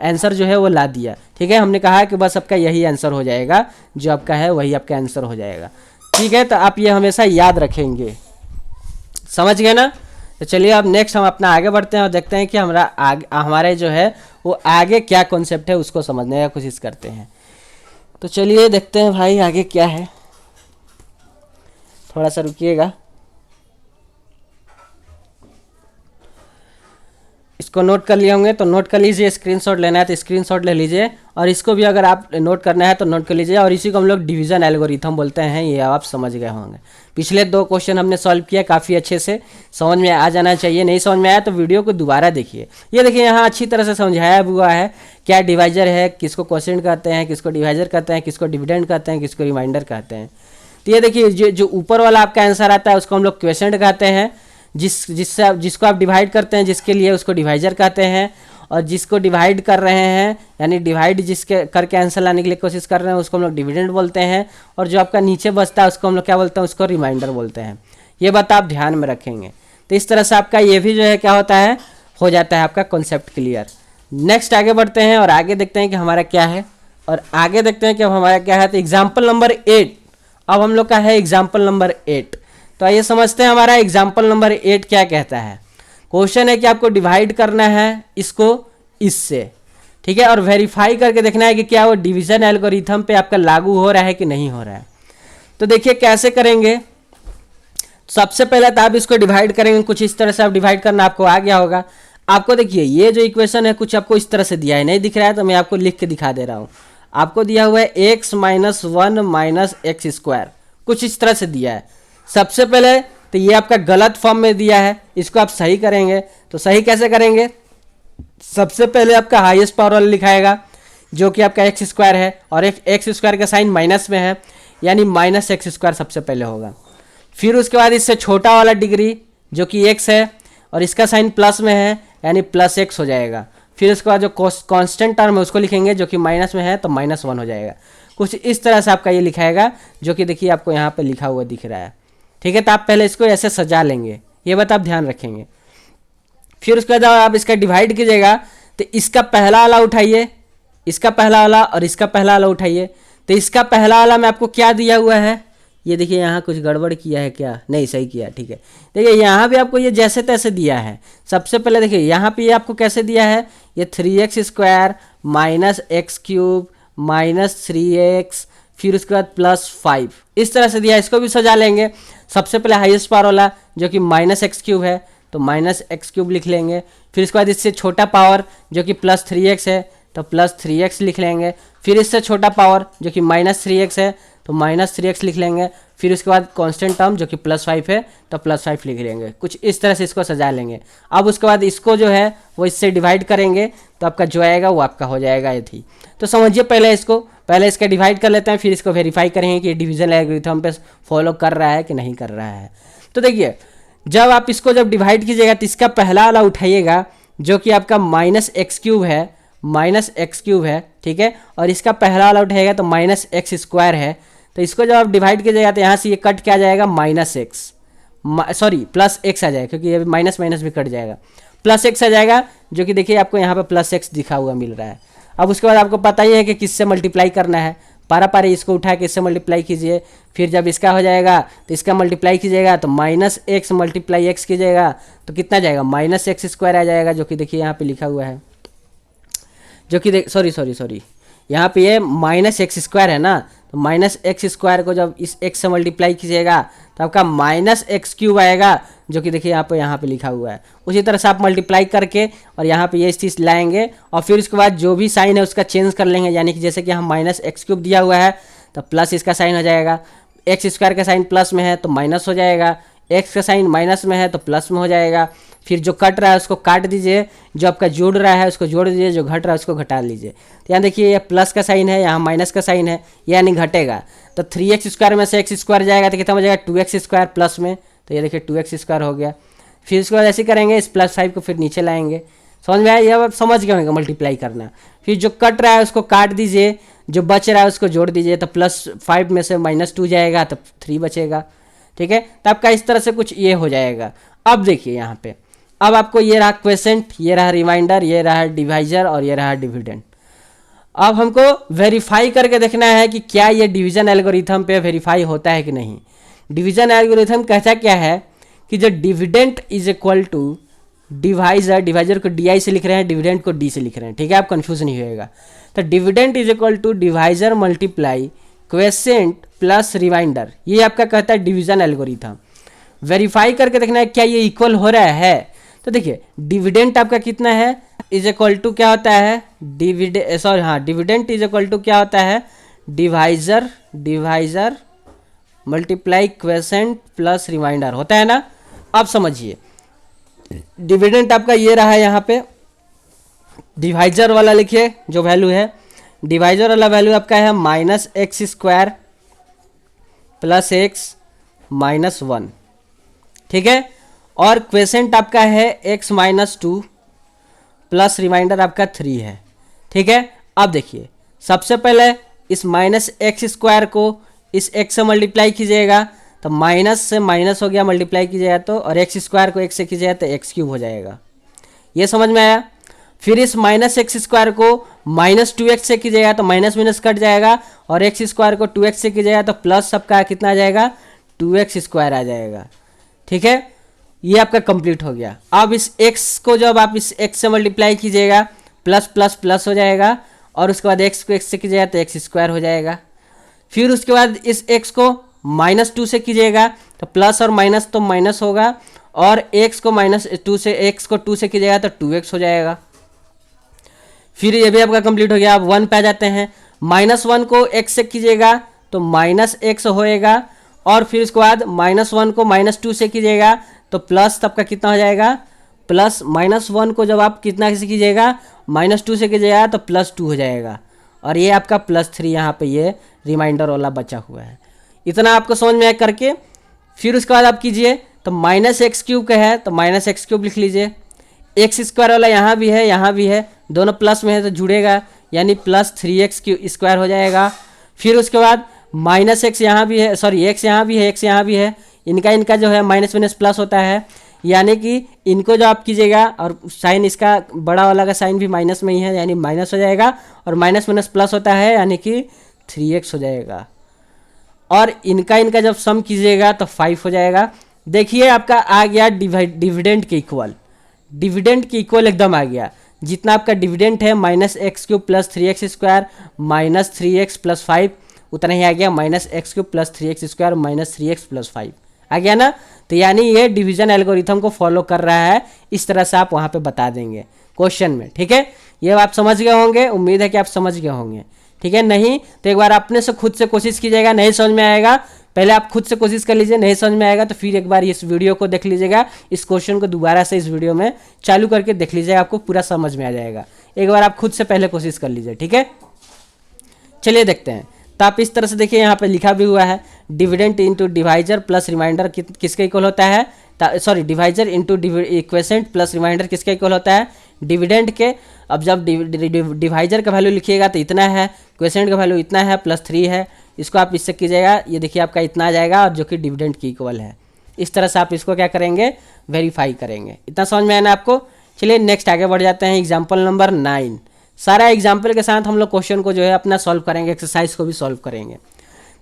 आंसर जो है वो ला दिया, ठीक है। हमने कहा कि बस आपका यही आंसर हो जाएगा, जो आपका है वही आपका आंसर हो जाएगा, ठीक है। तो आप ये हमेशा याद रखेंगे, समझ गए ना। तो चलिए अब नेक्स्ट हम अपना आगे बढ़ते हैं और देखते हैं कि हमारे जो है वो आगे क्या कॉन्सेप्ट है उसको समझने की कोशिश करते हैं। तो चलिए देखते हैं भाई आगे क्या है, थोड़ा सा रुकिएगा। इसको नोट कर लिए होंगे तो नोट कर लीजिए, स्क्रीनशॉट लेना है तो स्क्रीनशॉट ले लीजिए, और इसको भी अगर आप नोट करना है तो नोट कर लीजिए। और इसी को हम लोग डिवीजन एल्गोरिथम बोलते हैं, ये आप समझ गए होंगे। पिछले 2 क्वेश्चन हमने सॉल्व किया काफ़ी अच्छे से, समझ में आ जाना चाहिए। नहीं समझ में आया तो वीडियो को दोबारा देखिए। ये देखिए यहाँ अच्छी तरह से समझाया हुआ है क्या डिवाइजर है, किसको क्वोशिएंट कहते हैं, किसको डिवाइजर कहते हैं, किसको डिविडेंड कहते हैं, किसको रिमाइंडर कहते हैं। तो ये देखिए जो ऊपर वाला आपका आंसर आता है उसको हम लोग क्वोशिएंट कहते हैं, जिसको आप डिवाइड करते हैं जिसके लिए उसको डिवाइजर कहते हैं, और जिसको डिवाइड कर रहे हैं यानी डिवाइड जिसके करके आंसर लाने के लिए कोशिश कर रहे हैं उसको हम लोग डिविडेंड बोलते हैं, और जो आपका नीचे बचता है उसको हम लोग क्या बोलते हैं, उसको रिमाइंडर बोलते हैं। ये बात आप ध्यान में रखेंगे। तो इस तरह से आपका ये भी जो है क्या होता है, हो जाता है आपका कॉन्सेप्ट क्लियर। नेक्स्ट आगे बढ़ते हैं और आगे देखते हैं कि हमारा क्या है, और आगे देखते हैं कि अब हमारा क्या है। तो एग्जाम्पल नंबर 8, अब हम लोग का है एग्जाम्पल नंबर 8। तो आइए समझते हैं हमारा एग्जाम्पल नंबर 8 क्या कहता है। क्वेश्चन है कि आपको डिवाइड करना है इसको इससे, ठीक है, और वेरीफाई करके देखना है कि क्या वो डिवीजन एल्गोरिथम पे आपका लागू हो रहा है कि नहीं हो रहा है। तो देखिए कैसे करेंगे। सबसे पहले तो आप इसको डिवाइड करेंगे, कुछ इस तरह से आप डिवाइड करना आपको आ गया होगा। आपको देखिए ये जो इक्वेशन है कुछ आपको इस तरह से दिया है, नहीं दिख रहा है तो मैं आपको लिख के दिखा दे रहा हूँ। आपको दिया हुआ है x - 1 - x², कुछ इस तरह से दिया है। सबसे पहले तो ये आपका गलत फॉर्म में दिया है, इसको आप सही करेंगे। तो सही कैसे करेंगे, सबसे पहले आपका हाईएस्ट पावर वाला लिखाएगा जो कि आपका x² है, और एक x² का साइन माइनस में है यानी -x² सबसे पहले होगा। फिर उसके बाद इससे छोटा वाला डिग्री जो कि x है और इसका साइन प्लस में है यानी +x हो जाएगा। फिर उसके बाद जो कांस्टेंट टर्म है उसको लिखेंगे जो कि माइनस में है तो -1 हो जाएगा। कुछ इस तरह से आपका ये लिखाएगा जो कि देखिए आपको यहाँ पे लिखा हुआ दिख रहा है, ठीक है। तो आप पहले इसको ऐसे सजा लेंगे, ये बात आप ध्यान रखेंगे। फिर उसके बाद आप इसका डिवाइड कीजिएगा तो इसका पहला वाला उठाइए, इसका पहला वाला और इसका पहला वाला उठाइए। तो इसका पहला वाला में आपको क्या दिया हुआ है, ये देखिए यहाँ कुछ गड़बड़ किया है क्या, नहीं सही किया, ठीक है। देखिए यहाँ भी आपको ये जैसे तैसे दिया है। सबसे पहले देखिए यहाँ पे ये आपको कैसे दिया है, ये 3x² -x³ -3x, फिर उसके बाद +5 इस तरह से दिया है। इसको भी सजा लेंगे। सबसे पहले हाईएस्ट पावर वाला जो कि -x³ है तो -x³ लिख लेंगे। फिर उसके बाद इससे छोटा पावर जो कि +3x है तो +3x लिख लेंगे। फिर इससे छोटा पावर जो कि -3x है तो -3x लिख लेंगे। फिर उसके बाद कांस्टेंट टर्म जो कि +5 है तो +5 लिख लेंगे। कुछ इस तरह से इसको सजा लेंगे। अब उसके बाद इसको जो है वो इससे डिवाइड करेंगे तो आपका जो आएगा वो आपका हो जाएगा ये थी। तो समझिए पहले इसका डिवाइड कर लेते हैं, फिर इसको वेरीफाई करेंगे कि डिवीजन एल्गोरिथम पे फॉलो कर रहा है कि नहीं कर रहा है। तो देखिए जब आप इसको जब डिवाइड कीजिएगा तो इसका पहला वाला उठाइएगा जो कि आपका -x³ है, -x³ है, ठीक है। और इसका पहला वाला उठेगा तो -x² है। तो इसको जब आप डिवाइड कीजिएगा तो यहाँ से ये कट क्या आ जाएगा, -x, सॉरी +x आ जाएगा, क्योंकि ये माइनस माइनस भी कट जाएगा, +x आ जाएगा, जो कि देखिए आपको यहाँ पे +x दिखा हुआ मिल रहा है। अब उसके बाद आपको पता ही है कि किससे मल्टीप्लाई करना है, पारा पारी इसको उठा के इससे मल्टीप्लाई कीजिए, फिर जब इसका हो जाएगा तो इसका मल्टीप्लाई कीजिएगा तो -x × x कीजिएगा तो कितना जाएगा, -x² आ जाएगा, जो कि देखिए यहाँ पे लिखा हुआ है, जो कि सॉरी यहाँ पे ये -x² है ना, तो -x² को जब इस x से मल्टीप्लाई कीजिएगा तो आपका -x³ आएगा, जो कि देखिए यहाँ पे लिखा हुआ है। उसी तरह से आप मल्टीप्लाई करके और यहाँ पे ये चीज़ लाएंगे और फिर उसके बाद जो भी साइन है उसका चेंज कर लेंगे, यानी कि जैसे कि हम -x³ दिया हुआ है तो प्लस इसका साइन हो जाएगा, x² का साइन प्लस में है तो माइनस हो जाएगा, x का साइन माइनस में है तो प्लस में हो जाएगा। फिर जो कट रहा है उसको काट दीजिए, जो आपका जोड़ रहा है उसको जोड़ दीजिए, जो घट रहा है उसको घटा लीजिए। तो यहाँ देखिए ये प्लस का साइन है, यहाँ माइनस का साइन है, यानी घटेगा। तो 3x² में से x² जाएगा तो कितना हो जाएगा, 2x² प्लस में, तो ये देखिए 2x² हो गया। फिर इसके बाद ऐसे करेंगे, इस +5 को फिर नीचे लाएंगे। समझ में आया, ये आप समझ गए होंगे मल्टीप्लाई करना। फिर जो कट रहा है उसको काट दीजिए, जो बच रहा है उसको जोड़ दीजिए, तो +5 में से -2 जाएगा तो 3 बचेगा, ठीक है। तो आपका इस तरह से कुछ ये हो जाएगा। अब देखिए यहाँ पे, अब आपको ये रहा क्वेसेंट, ये रहा रिमाइंडर, ये रहा डिवाइजर और ये रहा डिविडेंड। अब हमको वेरीफाई करके देखना है कि क्या ये डिवीजन एल्गोरिथम पे वेरीफाई होता है कि नहीं। डिवीजन एल्गोरिथम कहता क्या है कि जो dividend is equal to divisor, divisor को DI से लिख रहे हैं, डिविडेंड को D से लिख रहे हैं, ठीक है, आप कंफ्यूज नहीं होएगा। तो dividend is equal to divisor multiply quotient plus remainder, ये आपका कहता है डिवीजन एल्गोरिथम। वेरीफाई करके देखना है क्या ये इक्वल हो रहा है। तो देखिए डिविडेंड आपका कितना है, इज इक्वल टू क्या होता है, डिविडेंड इज इक्वल टू क्या होता है, divisor multiply quotient plus remainder होता है ना। अब समझिए डिविडेंड आपका ये रहा है, यहाँ पे डिवाइजर वाला लिखिए जो वैल्यू है, डिवाइजर वाला वैल्यू आपका है -x² + x -1, ठीक है। और क्वेसेंट आपका है x -2 प्लस रिमाइंडर आपका 3 है, ठीक है। अब देखिए सबसे पहले इस -x² को इस x से मल्टीप्लाई कीजिएगा तो माइनस से माइनस हो गया, मल्टीप्लाई कीजिएगा तो, और x² को x से कीजिएगा तो x³ हो जाएगा, ये समझ में आया। फिर इस -x² को -2x से कीजिएगा तो माइनस माइनस कट जाएगा, और x² को 2x से कीजिएगा तो प्लस सबका कितना आ जाएगा, 2x² आ जाएगा, ठीक है। ये आपका कंप्लीट हो गया। अब इस x को जब आप इस x से मल्टीप्लाई कीजिएगा प्लस प्लस प्लस हो जाएगा, और उसके बाद x को x से कीजिएगा तो x² हो जाएगा। फिर उसके बाद इस x को -2 से कीजिएगा तो प्लस और माइनस तो माइनस होगा, और x को -2 से कीजिएगा तो 2x हो जाएगा। फिर ये भी आपका कंप्लीट हो गया। अब 1 पे आ जाते हैं, -1 को x से कीजिएगा तो -x होएगा, और फिर उसके बाद -1 को -2 से कीजिएगा तो प्लस सबका कितना हो जाएगा, प्लस -1 को जब आप कितना से कीजिएगा, -2 से कीजिएगा तो +2 हो जाएगा, और ये आपका +3 यहाँ पे ये रिमाइंडर वाला बचा हुआ है। इतना आपको समझ में आया करके। फिर उसके बाद आप कीजिए तो -x³ का है तो -x³ लिख लीजिए, x² वाला यहाँ भी है यहाँ भी है, दोनों प्लस में है तो जुड़ेगा, यानी +3x² हो जाएगा। फिर उसके बाद -x यहाँ भी है, सॉरी x यहाँ भी है, x यहाँ भी है, इनका जो है माइनस माइनस प्लस होता है, यानी कि इनको जो आप कीजिएगा, और साइन इसका बड़ा वाला का साइन भी माइनस में ही है, यानी माइनस हो जाएगा, और माइनस माइनस प्लस होता है यानी कि 3x हो जाएगा, और इनका जब सम कीजिएगा तो 5 हो जाएगा। देखिए आपका आ गया डिविडेंड के इक्वल, डिविडेंड के इक्वल एकदम आ गया। जितना आपका डिविडेंड है -x³ + 3x² -3x + 5, उतना ही आ गया -x³ + 3x² -3x + 5 आ गया ना। तो यानी ये डिवीजन एल्गोरिथम को फॉलो कर रहा है, इस तरह से आप वहाँ पे बता देंगे क्वेश्चन में, ठीक है। ये आप समझ गए होंगे, उम्मीद है कि आप समझ गए होंगे, ठीक है। नहीं तो एक बार अपने से खुद से कोशिश कीजिएगा, नहीं समझ में आएगा पहले आप खुद से कोशिश कर लीजिए, नहीं समझ में आएगा तो फिर एक बार इस वीडियो को देख लीजिएगा, इस क्वेश्चन को दोबारा से इस वीडियो में चालू करके देख लीजिएगा, आपको पूरा समझ में आ जाएगा। एक बार आप खुद से पहले कोशिश कर लीजिए, ठीक है। चलिए देखते हैं। तो आप इस तरह से देखिए यहाँ पे लिखा भी हुआ है, dividend into divisor plus remainder किसके इक्वल होता है, sorry divisor into quotient plus remainder किसके इक्वल होता है, डिविडेंड के। अब जब डिवाइजर का वैल्यू लिखिएगा तो इतना है, क्वेसेंट का वैल्यू इतना है, +3 है, इसको आप इससे कीजिएगा, ये देखिए आपका इतना आ जाएगा, और जो कि डिविडेंड की इक्वल है। इस तरह से आप इसको क्या करेंगे, वेरीफाई करेंगे। इतना समझ में आया ना आपको। चलिए नेक्स्ट आगे बढ़ जाते हैं, एग्जाम्पल नंबर 9। सारा एग्जाम्पल के साथ हम लोग क्वेश्चन को जो है अपना सॉल्व करेंगे, एक्सरसाइज को भी सॉल्व करेंगे।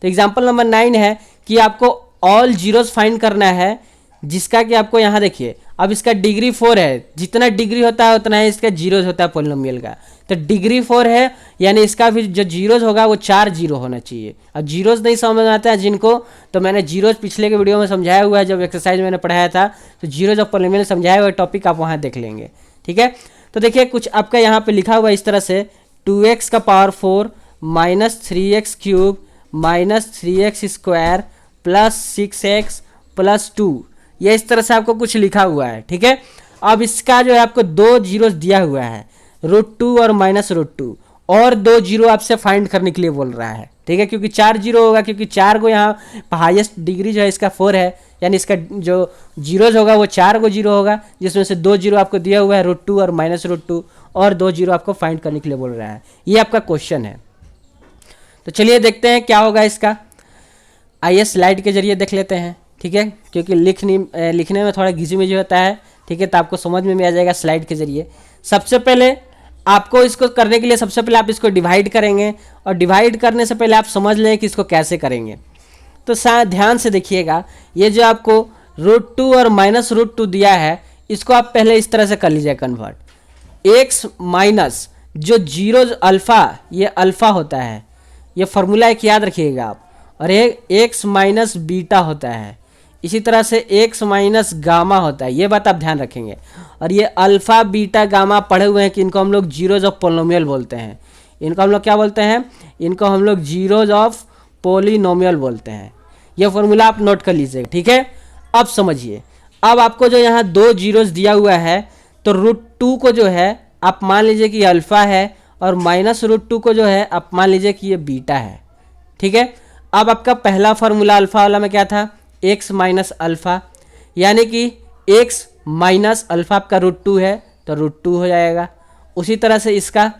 तो एग्जाम्पल नंबर 9 है कि आपको ऑल जीरोस फाइंड करना है, जिसका कि आपको यहाँ देखिए, अब इसका डिग्री 4 है, जितना डिग्री होता है उतना ही इसका जीरोज होता है पॉलिनोमियल का। तो डिग्री 4 है, यानी इसका भी जो जीरोज होगा वो 4 जीरो होना चाहिए। अब जीरोज नहीं समझ में आता है जिनको, तो मैंने जीरोज पिछले के वीडियो में समझाया हुआ है, जब एक्सरसाइज मैंने पढ़ाया था, तो जीरोज ऑफ पॉलिनोमियल समझाया हुआ टॉपिक आप वहाँ देख लेंगे, ठीक है। तो देखिए कुछ आपका यहाँ पे लिखा हुआ है इस तरह से, 2x का power 4 minus 3x cube minus 3x square plus 6x plus 2, ये इस तरह से आपको कुछ लिखा हुआ है, ठीक है। अब इसका जो है आपको 2 जीरो दिया हुआ है, √2 और -√2, और 2 जीरो आपसे फाइंड करने के लिए बोल रहा है, ठीक है, क्योंकि 4 जीरो होगा, क्योंकि 4 को यहाँ हाईएस्ट डिग्री जो है इसका 4 है, यानी इसका जो जीरोज होगा वो 4 को जीरो होगा, जिसमें से 2 जीरो आपको दिया हुआ है, √2 और -√2, और 2 जीरो आपको फाइंड करने के लिए बोल रहा है। ये आपका क्वेश्चन है। तो चलिए देखते हैं क्या होगा इसका। आइए स्लाइड के जरिए देख लेते हैं, ठीक है, क्योंकि लिखने में थोड़ा घिसी-मिजी होता है, ठीक है, तो आपको समझ में भी आ जाएगा स्लाइड के जरिए। सबसे पहले आपको इसको करने के लिए सबसे पहले आप इसको डिवाइड करेंगे, और डिवाइड करने से पहले आप समझ लें कि इसको कैसे करेंगे। तो ध्यान से देखिएगा, ये जो आपको √2 और -√2 दिया है, इसको आप पहले इस तरह से कर लीजिए कन्वर्ट। एक्स माइनस जो जीरो अल्फ़ा, ये अल्फ़ा होता है, ये फार्मूला एक याद रखिएगा आप, और एक एक्स माइनस बीटा होता है, इसी तरह से एक्स माइनस गामा होता है, ये बात आप ध्यान रखेंगे। और ये अल्फ़ा बीटा गामा पढ़े हुए हैं कि इनको हम लोग जीरोज ऑफ पोलिनोमियल बोलते हैं। इनको हम लोग क्या बोलते हैं, इनको हम लोग जीरोज ऑफ पोलिनोमियल बोलते हैं। ये फॉर्मूला आप नोट कर लीजिएगा, ठीक है। अब समझिए, अब आपको जो यहाँ 2 जीरोज दिया हुआ है, तो √2 को जो है आप मान लीजिए कि अल्फ़ा है, और -√2 को जो है आप मान लीजिए कि ये बीटा है, ठीक है। अब आपका पहला फार्मूला अल्फ़ा वाला में क्या था, एक्स माइनस अल्फ़ा, यानी कि एक्स माइनस अल्फ़ा आपका √2 है, तो √2 हो जाएगा। उसी तरह से इसका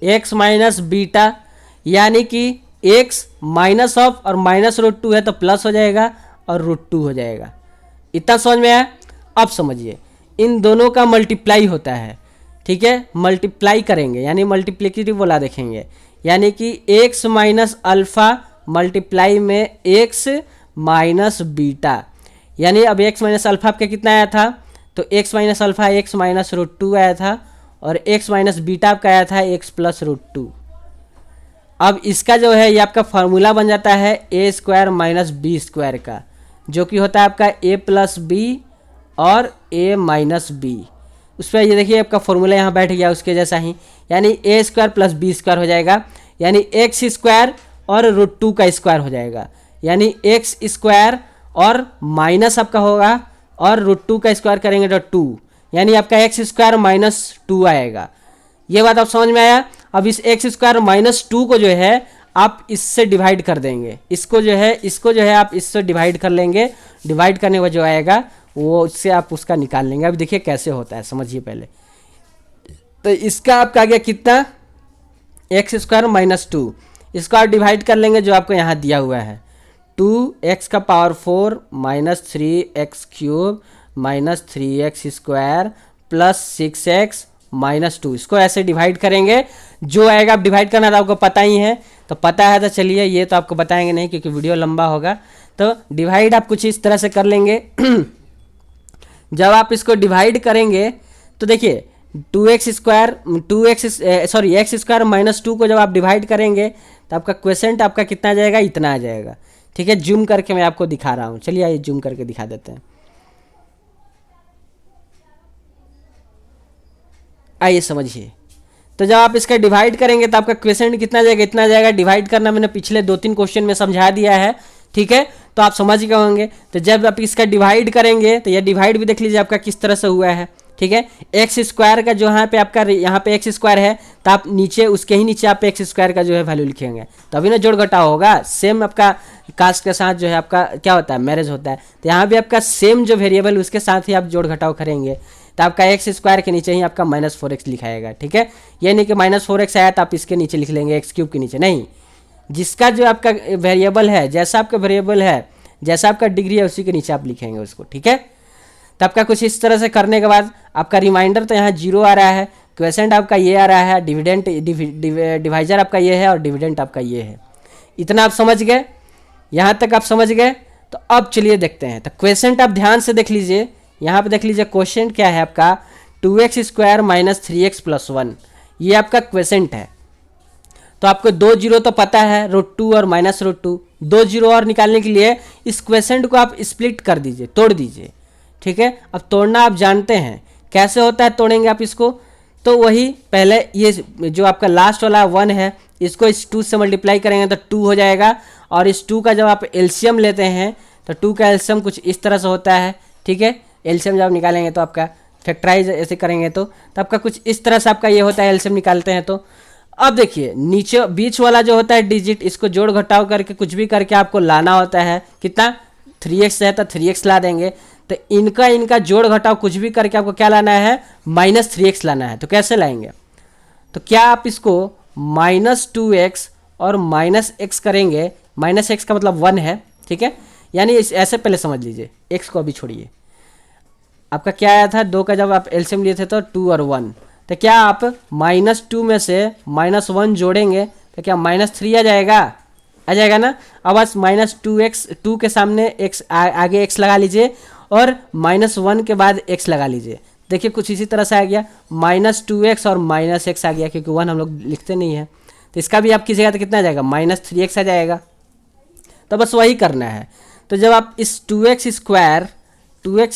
एक्स माइनस बीटा, यानी कि एक्स माइनस ऑफ और -√2 है तो प्लस हो जाएगा, और √2 हो जाएगा। इतना समझ में आया। अब समझिए, इन दोनों का मल्टीप्लाई होता है, ठीक है, मल्टीप्लाई करेंगे, यानी मल्टीप्लिकेटिव वाला देखेंगे, यानी कि एक्स माइनस अल्फ़ा मल्टीप्लाई में एक्स माइनस बीटा, यानी अब एक्स माइनस अल्फ़ा आपका कितना आया था, तो x minus alpha x minus √2 आया था, और एक्स माइनस बीटा आपका आया था एक्स प्लस √2। अब इसका जो है ये आपका फार्मूला बन जाता है a square minus b square का, जो कि होता है आपका a प्लस बी और a माइनस बी। उस पर ये देखिए आपका फॉर्मूला यहाँ बैठ गया उसके जैसा ही, यानी a square plus b square हो जाएगा, यानी एक्स स्क्वायर और √2 का स्क्वायर हो जाएगा, यानी एक्स स्क्वायर और माइनस आपका होगा, और √2 का स्क्वायर करेंगे तो 2, यानी आपका एक्स स्क्वायर -2 आएगा। ये बात आप समझ में आया। अब इस एक्स स्क्वायर -2 को जो है आप इससे डिवाइड कर देंगे, इसको जो है आप इससे डिवाइड कर लेंगे, डिवाइड करने के बाद जो आएगा वो इससे आप उसका निकाल लेंगे। अब देखिए कैसे होता है, समझिए पहले। तो इसका आपका आ गया कितना, एक्स स्क्वायर -2, इसको आप डिवाइड कर लेंगे जो आपको यहाँ दिया हुआ है, 2x का power 4 minus 3x cube minus 3x square plus 6x minus 2, इसको ऐसे डिवाइड करेंगे, जो आएगा आप डिवाइड करना तो आपको पता ही है, तो पता है तो चलिए ये तो आपको बताएंगे नहीं क्योंकि वीडियो लंबा होगा। तो डिवाइड आप कुछ इस तरह से कर लेंगे। जब आप इसको डिवाइड करेंगे तो देखिए एक्स स्क्वायर -2 को जब आप डिवाइड करेंगे तो आपका क्वेश्चन आपका कितना आ जाएगा, इतना आ जाएगा, ठीक है। जूम करके मैं आपको दिखा रहा हूँ, चलिए आइए जूम करके दिखा देते हैं। आइए समझिए, तो जब आप इसका डिवाइड करेंगे तो आपका क्वेश्चन कितना जाएगा, इतना जाएगा। डिवाइड करना मैंने पिछले 2-3 क्वेश्चन में समझा दिया है, ठीक है, तो आप समझ गए होंगे। तो जब आप इसका डिवाइड करेंगे तो ये डिवाइड भी देख लीजिए आपका किस तरह से हुआ है, ठीक है। एक्स स्क्वायर का जो यहाँ पे एक्स स्क्वायर है, तो आप नीचे उसके ही नीचे आप एक्स स्क्वायर का जो है वैल्यू लिखेंगे, तभी ना जोड़ घटाव होगा। सेम आपका कास्ट के साथ जो है आपका क्या होता है, मैरिज होता है, तो यहाँ भी आपका सेम जो वेरिएबल उसके साथ ही आप जोड़ घटाव करेंगे। तो आपका एक्स स्क्वायर के नीचे ही आपका -4x लिखाएगा, ठीक है। ये नहीं कि -4x आया तो आप इसके नीचे लिख लेंगे एक्स क्यूब के नीचे, नहीं। जिसका जो आपका वेरिएबल है, जैसा आपका वेरिएबल है, जैसा आपका डिग्री है, उसी के नीचे आप लिखेंगे उसको, ठीक है। तो आपका कुछ इस तरह से करने के बाद आपका रिमाइंडर तो यहाँ 0 आ रहा है, क्वेश्चन आपका ये आ रहा है, डिविडेंट डिवाइजर आपका ये है और डिविडेंट आपका ये है। इतना आप समझ गए, यहाँ तक आप समझ गए। तो अब चलिए देखते हैं। तो क्वेश्चन आप ध्यान से देख लीजिए, यहाँ पे देख लीजिए क्वेश्चन क्या है आपका, 2x square minus 3x plus 1, ये आपका क्वेश्चन है। तो आपको 2 जीरो तो पता है, √2 और -√2, 2 जीरो और निकालने के लिए इस क्वेश्चन को आप स्प्लिट कर दीजिए, तोड़ दीजिए, ठीक है। अब तोड़ना आप जानते हैं कैसे होता है, तोड़ेंगे आप इसको। तो वही पहले ये जो आपका लास्ट वाला 1 है, इसको इस 2 से मल्टीप्लाई करेंगे तो 2 हो जाएगा। और इस 2 का जब आप एलसीएम लेते हैं तो 2 का एलसीएम कुछ इस तरह से होता है, ठीक है। एलसीएम जब निकालेंगे तो आपका फैक्टराइज ऐसे करेंगे तो आपका कुछ इस तरह से आपका ये होता है, एलसीएम निकालते हैं तो। अब देखिए नीचे बीच वाला जो होता है डिजिट, इसको जोड़ घटाव करके कुछ भी करके आपको लाना होता है। कितना, 3x है तो 3x ला देंगे। तो इनका जोड़ घटाव कुछ भी करके आपको क्या लाना है, -3x लाना है। तो कैसे लाएंगे, तो क्या आप इसको -2x और -x करेंगे, -x का मतलब 1 है, ठीक है। यानी ऐसे पहले समझ लीजिए, x को अभी छोड़िए। आपका क्या आया था, 2 का जब आप एलसीएम लिए थे तो 2 और 1, तो क्या आप -2 में से -1 जोड़ेंगे तो क्या -3 आ जाएगा, आ जाएगा ना। अब बस -2x, 2 के सामने x आगे x लगा लीजिए और -1 के बाद x लगा लीजिए। देखिए कुछ इसी तरह से आ गया, -2x और -x आ गया, क्योंकि 1 हम लोग लिखते नहीं है। तो इसका भी आप कीजिएगा तो कितना आ जाएगा, -3x आ जाएगा। तो बस वही करना है। तो जब आप इस 2x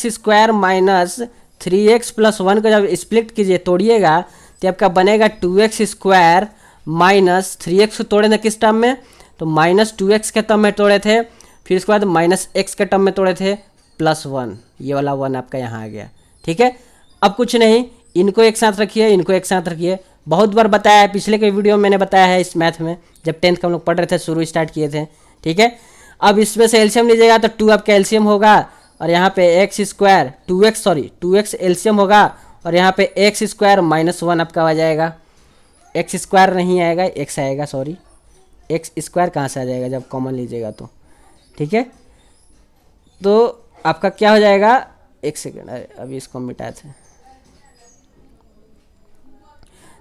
square minus 3x plus 1 का जब स्प्लिट कीजिए, तोड़िएगा, तो आपका बनेगा 2x स्क्वायर माइनस 3x को तोड़े थे किस टर्म में, तो -2x के टर्म में तोड़े थे, फिर उसके बाद -x के टर्म में तोड़े थे, +1, ये वाला 1 आपका यहाँ आ गया, ठीक है। अब कुछ नहीं, इनको एक साथ रखिए, इनको एक साथ रखिए। बहुत बार बताया है, पिछले के वीडियो में मैंने बताया है इस मैथ में, जब 10th का हम लोग पढ़ रहे थे, शुरू स्टार्ट किए थे, ठीक है। अब इसमें से एलसीएम लीजिएगा तो 2 आपका एलसीएम होगा, और यहाँ पे x स्क्वायर 2x एलसीएम होगा, और यहाँ पे x स्क्वायर -1 आपका आ जाएगा। x स्क्वायर नहीं आएगा, x आएगा, सॉरी, x स्क्वायर कहाँ से आ जाएगा जब कॉमन लीजिएगा तो, ठीक है। तो आपका क्या हो जाएगा, एक सेकेंड, अभी इसको मिटाए थे।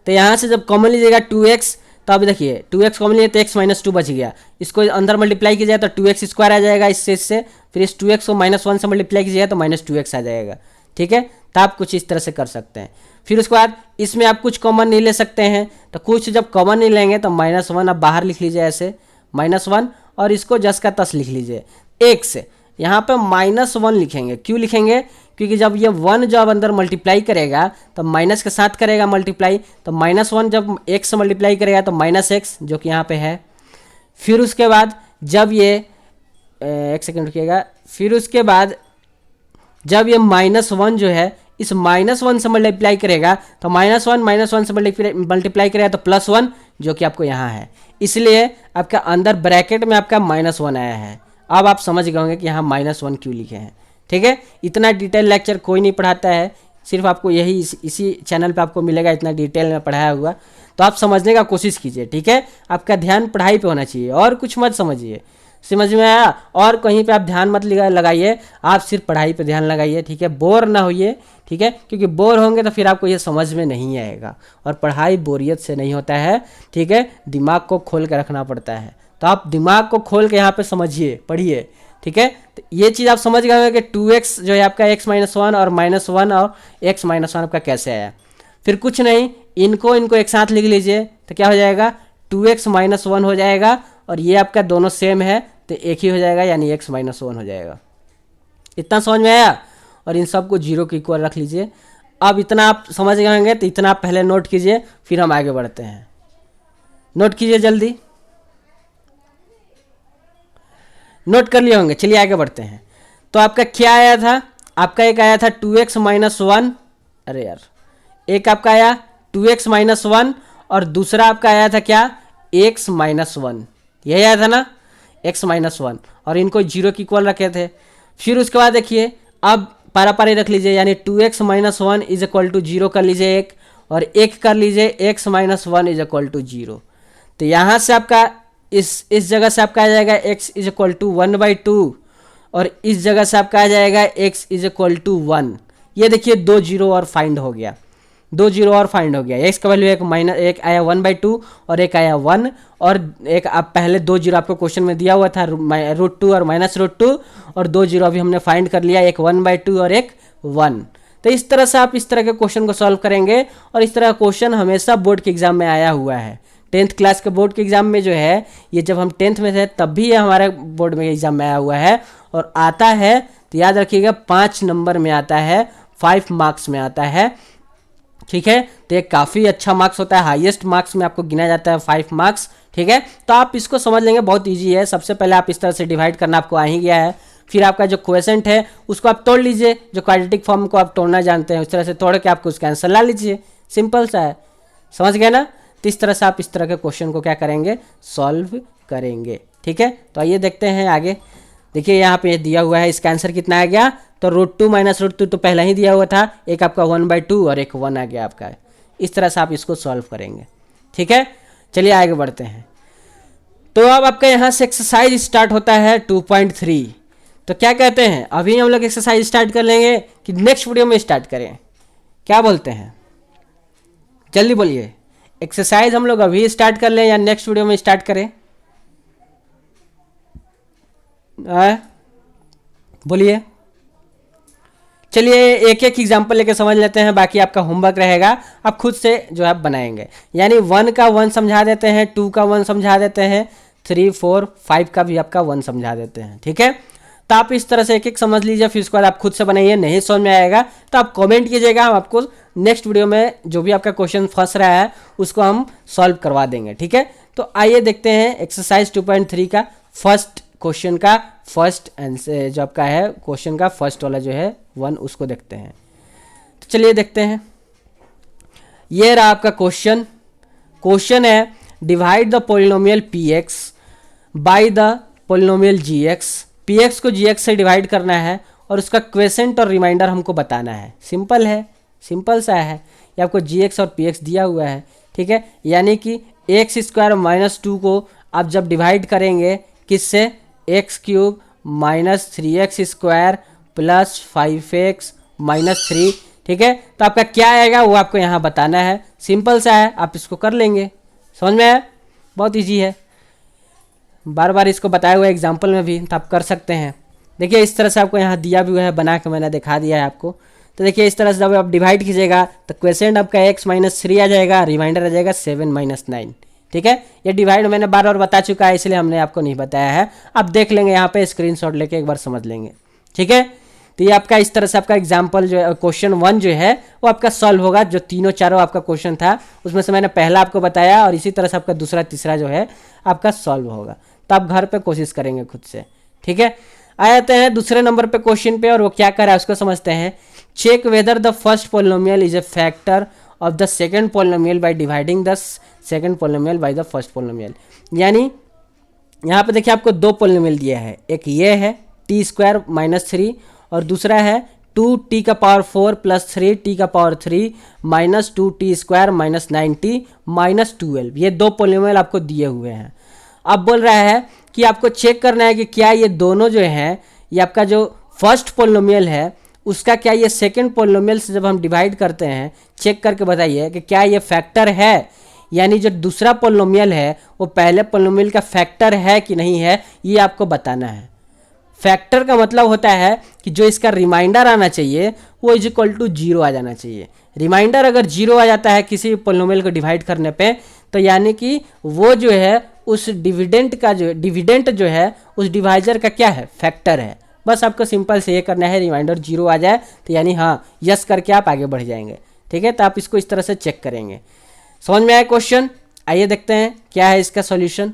तो यहाँ से जब कॉमन लीजिएगा 2x, तो अब देखिए 2x कॉमन लिए तो x -2 बच गया, इसको अंदर मल्टीप्लाई कीजिए तो 2x स्क्वायर आ जाएगा इससे, फिर इस 2x को -1 से मल्टीप्लाई कीजिए तो -2x आ जाएगा, ठीक है। तो आप कुछ इस तरह से कर सकते हैं। फिर उसके बाद इसमें आप कुछ कॉमन नहीं ले सकते हैं, तो कुछ जब कॉमन नहीं लेंगे तो -1 आप बाहर लिख लीजिए ऐसे, -1, और इसको जस का तस लिख लीजिए। x यहाँ पे -1 लिखेंगे, क्यों लिखेंगे, क्योंकि जब ये 1 जब अंदर मल्टीप्लाई करेगा तो माइनस के साथ करेगा मल्टीप्लाई, तो -1 जब x से मल्टीप्लाई करेगा तो -x, जो कि यहाँ पे है। फिर उसके बाद जब ये एक सेकेंड रुकिएगा, फिर उसके बाद जब ये -1 जो है इस -1 से मल्टीप्लाई करेगा तो -1 से मल्टीप्लाई करेगा तो +1, जो कि आपको यहाँ है, इसलिए आपका अंदर ब्रैकेट में आपका -1 आया है। अब आप समझ गए होंगे कि यहाँ -1 क्यों लिखे हैं, ठीक है। इतना डिटेल लेक्चर कोई नहीं पढ़ाता है, सिर्फ आपको यही इसी चैनल पे आपको मिलेगा इतना डिटेल में पढ़ाया हुआ। तो आप समझने का कोशिश कीजिए, ठीक है। आपका ध्यान पढ़ाई पे होना चाहिए और कुछ मत समझिए, समझ में आया। और कहीं पे आप ध्यान मत लगाइए, आप सिर्फ पढ़ाई पे ध्यान लगाइए, ठीक है। बोर ना होइए, ठीक है, क्योंकि बोर होंगे तो फिर आपको ये समझ में नहीं आएगा, और पढ़ाई बोरियत से नहीं होता है, ठीक है। दिमाग को खोल के रखना पड़ता है, तो आप दिमाग को खोल के यहाँ पे समझिए, पढ़िए, ठीक है। तो ये चीज़ आप समझ गए कि 2x जो है आपका x -1 और -1 और x -1 आपका कैसे आया। फिर कुछ नहीं, इनको एक साथ लिख लीजिए तो क्या हो जाएगा, 2x -1 हो जाएगा, और ये आपका दोनों सेम है तो एक ही हो जाएगा, यानी x -1 हो जाएगा। इतना समझ में आया, और इन सबको 0 के इक्वल रख लीजिए। अब इतना आप समझ गए होंगे, तो इतना आप पहले नोट कीजिए, फिर हम आगे बढ़ते हैं। नोट कीजिए जल्दी, नोट कर लिए होंगे, चलिए आगे बढ़ते हैं। तो आपका क्या आया था, आपका एक आया था 2x -1, अरे यार, एक आपका आया 2x -1, और दूसरा आपका आया था क्या, x -1, यही आया था ना, x -1, और इनको 0 के इक्वल रखे थे। फिर उसके बाद देखिए, अब पारा पारी रख लीजिए, यानी 2x minus 1 is equal to 0 कर लीजिए एक, और एक कर लीजिए x minus 1 is equal to 0। तो यहाँ से आपका इस जगह से आपका आ जाएगा x इज इक्वल टू 1/2, और इस जगह से आपका आ जाएगा x इज इक्वल टू 1। ये देखिए 2 जीरो और फाइंड हो गया, 2 जीरो और फाइंड हो गया। x का वैल्यू एक आया 1/2 और एक आया 1, और एक आप पहले 2 जीरो आपको क्वेश्चन में दिया हुआ था √2 और -√2, और 2 जीरो अभी हमने फाइंड कर लिया, एक 1/2 और एक 1। तो इस तरह से आप इस तरह के क्वेश्चन को सॉल्व करेंगे, और इस तरह का क्वेश्चन हमेशा बोर्ड के एग्जाम में आया हुआ है। 10th क्लास के बोर्ड के एग्जाम में जो है, ये जब हम 10th में थे तब भी ये हमारे बोर्ड में एग्जाम में आया हुआ है, और आता है तो याद रखिएगा 5 नंबर में आता है, 5 मार्क्स में आता है, ठीक है। तो ये काफ़ी अच्छा मार्क्स होता है, हाईएस्ट मार्क्स में आपको गिना जाता है 5 मार्क्स, ठीक है। तो आप इसको समझ लेंगे, बहुत इजी है। सबसे पहले आप इस तरह से डिवाइड करना आपको आ ही गया है, फिर आपका जो क्वेश्चन है उसको आप तोड़ लीजिए, जो क्वाड्रेटिक फॉर्म को आप तोड़ना जानते हैं उस तरह से तोड़ के आपको उसका आंसर ला लीजिए, सिंपल सा है, समझ गए ना। तो इस तरह से आप इस तरह के क्वेश्चन को क्या करेंगे, सॉल्व करेंगे, ठीक है। तो आइए देखते हैं आगे। देखिए यहाँ पे दिया हुआ है, इसका आंसर कितना आ गया, तो √2 माइनस √2 तो पहले ही दिया हुआ था, एक आपका 1/2 और एक 1 आ गया आपका। इस तरह से आप इसको सॉल्व करेंगे, ठीक है। चलिए आगे बढ़ते हैं। तो अब आपका यहाँ से एक्सरसाइज स्टार्ट होता है 2.3। तो क्या कहते हैं, अभी हम लोग एक्सरसाइज स्टार्ट कर लेंगे कि नेक्स्ट वीडियो में स्टार्ट करें, क्या बोलते हैं, जल्दी बोलिए। एक्सरसाइज हम लोग अभी स्टार्ट कर लें या नेक्स्ट वीडियो में स्टार्ट करें, बोलिए। चलिए एक एक एग्जाम्पल लेके समझ लेते हैं, बाकी आपका होमवर्क रहेगा, आप खुद से जो है बनाएंगे। यानी 1 का 1 समझा देते हैं, 2 का 1 समझा देते हैं, 3, 4, 5 का भी आपका 1 समझा देते हैं, ठीक है। तो आप इस तरह से एक एक समझ लीजिए, फिर उसके बाद आप खुद से बनाइए। नहीं समझ में आएगा तो आप कमेंट कीजिएगा, हम आपको नेक्स्ट वीडियो में जो भी आपका क्वेश्चन फंस रहा है उसको हम सॉल्व करवा देंगे, ठीक है। तो आइए देखते हैं एक्सरसाइज 2.3 का फर्स्ट क्वेश्चन का फर्स्ट आंसर, जो आपका है क्वेश्चन का फर्स्ट वाला जो है 1, उसको देखते हैं। तो चलिए देखते हैं। ये रहा आपका क्वेश्चन। क्वेश्चन है divide the polynomial px by the polynomial gx। px को gx से डिवाइड करना है और उसका क्वेसेंट और रिमाइंडर हमको बताना है। सिंपल है, सिंपल सा है। ये आपको gx और px दिया हुआ है, ठीक है। यानी कि x² - 2 को आप जब डिवाइड करेंगे किससे, x³ - 3x² + 5x - 3, ठीक है। तो आपका क्या आएगा वो आपको यहाँ बताना है। सिंपल सा है, आप इसको कर लेंगे, समझ में आया, बहुत इजी है। बार बार इसको बताया हुआ एग्जाम्पल में भी, तो आप कर सकते हैं। देखिए इस तरह से आपको यहाँ दिया भी हुआ है, बना के मैंने दिखा दिया है आपको। तो देखिए इस तरह से जब आप डिवाइड कीजिएगा तो क्वेश्चन आपका x - 3 आ जाएगा, रिमाइंडर आ जाएगा 7 - 9, ठीक है। ये डिवाइड मैंने बार बार बता चुका है, इसलिए हमने आपको नहीं बताया है। आप देख लेंगे यहाँ पे, स्क्रीनशॉट लेके एक बार समझ लेंगे, ठीक है। तो ये आपका इस तरह से आपका एग्जाम्पल जो है, क्वेश्चन 1 जो है वो आपका सॉल्व होगा। जो तीनों चारों आपका क्वेश्चन था उसमें से मैंने पहला आपको बताया, और इसी तरह से आपका दूसरा तीसरा जो है आपका सॉल्व होगा। तो आप घर पे कोशिश करेंगे खुद से, ठीक है। आ जाते हैं दूसरे नंबर पे क्वेश्चन पे, और वो क्या कर रहा है उसको समझते हैं। Check whether the first polynomial is a factor of the second polynomial by dividing the second polynomial by the first polynomial. यानी यहाँ पे देखिए आपको 2 पोलिनोमियल दिया है, एक ये है t² - 3 और दूसरा है 2t⁴ + 3t⁴ - 2t² - 9t - 12। ये 2 पोलिनोमियल आपको दिए हुए हैं। अब बोल रहा है कि आपको चेक करना है कि क्या ये दोनों जो हैं, ये आपका जो फर्स्ट पोलिनोमियल है उसका क्या ये सेकंड पोलिनोमियल से जब हम डिवाइड करते हैं, चेक करके बताइए कि क्या ये फैक्टर है। यानी जो दूसरा पोलिनोमियल है वो पहले पोलिनोमियल का फैक्टर है कि नहीं है, ये आपको बताना है। फैक्टर का मतलब होता है कि जो इसका रिमाइंडर आना चाहिए वो = 0 आ जाना चाहिए। रिमाइंडर अगर 0 आ जाता है किसी पोलिनोमियल को डिवाइड करने पे, तो यानी कि वो जो है उस डिविडेंट जो है उस डिवाइजर का क्या है, फैक्टर है। बस आपको सिंपल से ये करना है, रिमाइंडर 0 आ जाए तो यानी हाँ यस करके आप आगे बढ़ जाएंगे, ठीक है। तो आप इसको इस तरह से चेक करेंगे। समझ में आया क्वेश्चन? आइए देखते हैं क्या है इसका सॉल्यूशन।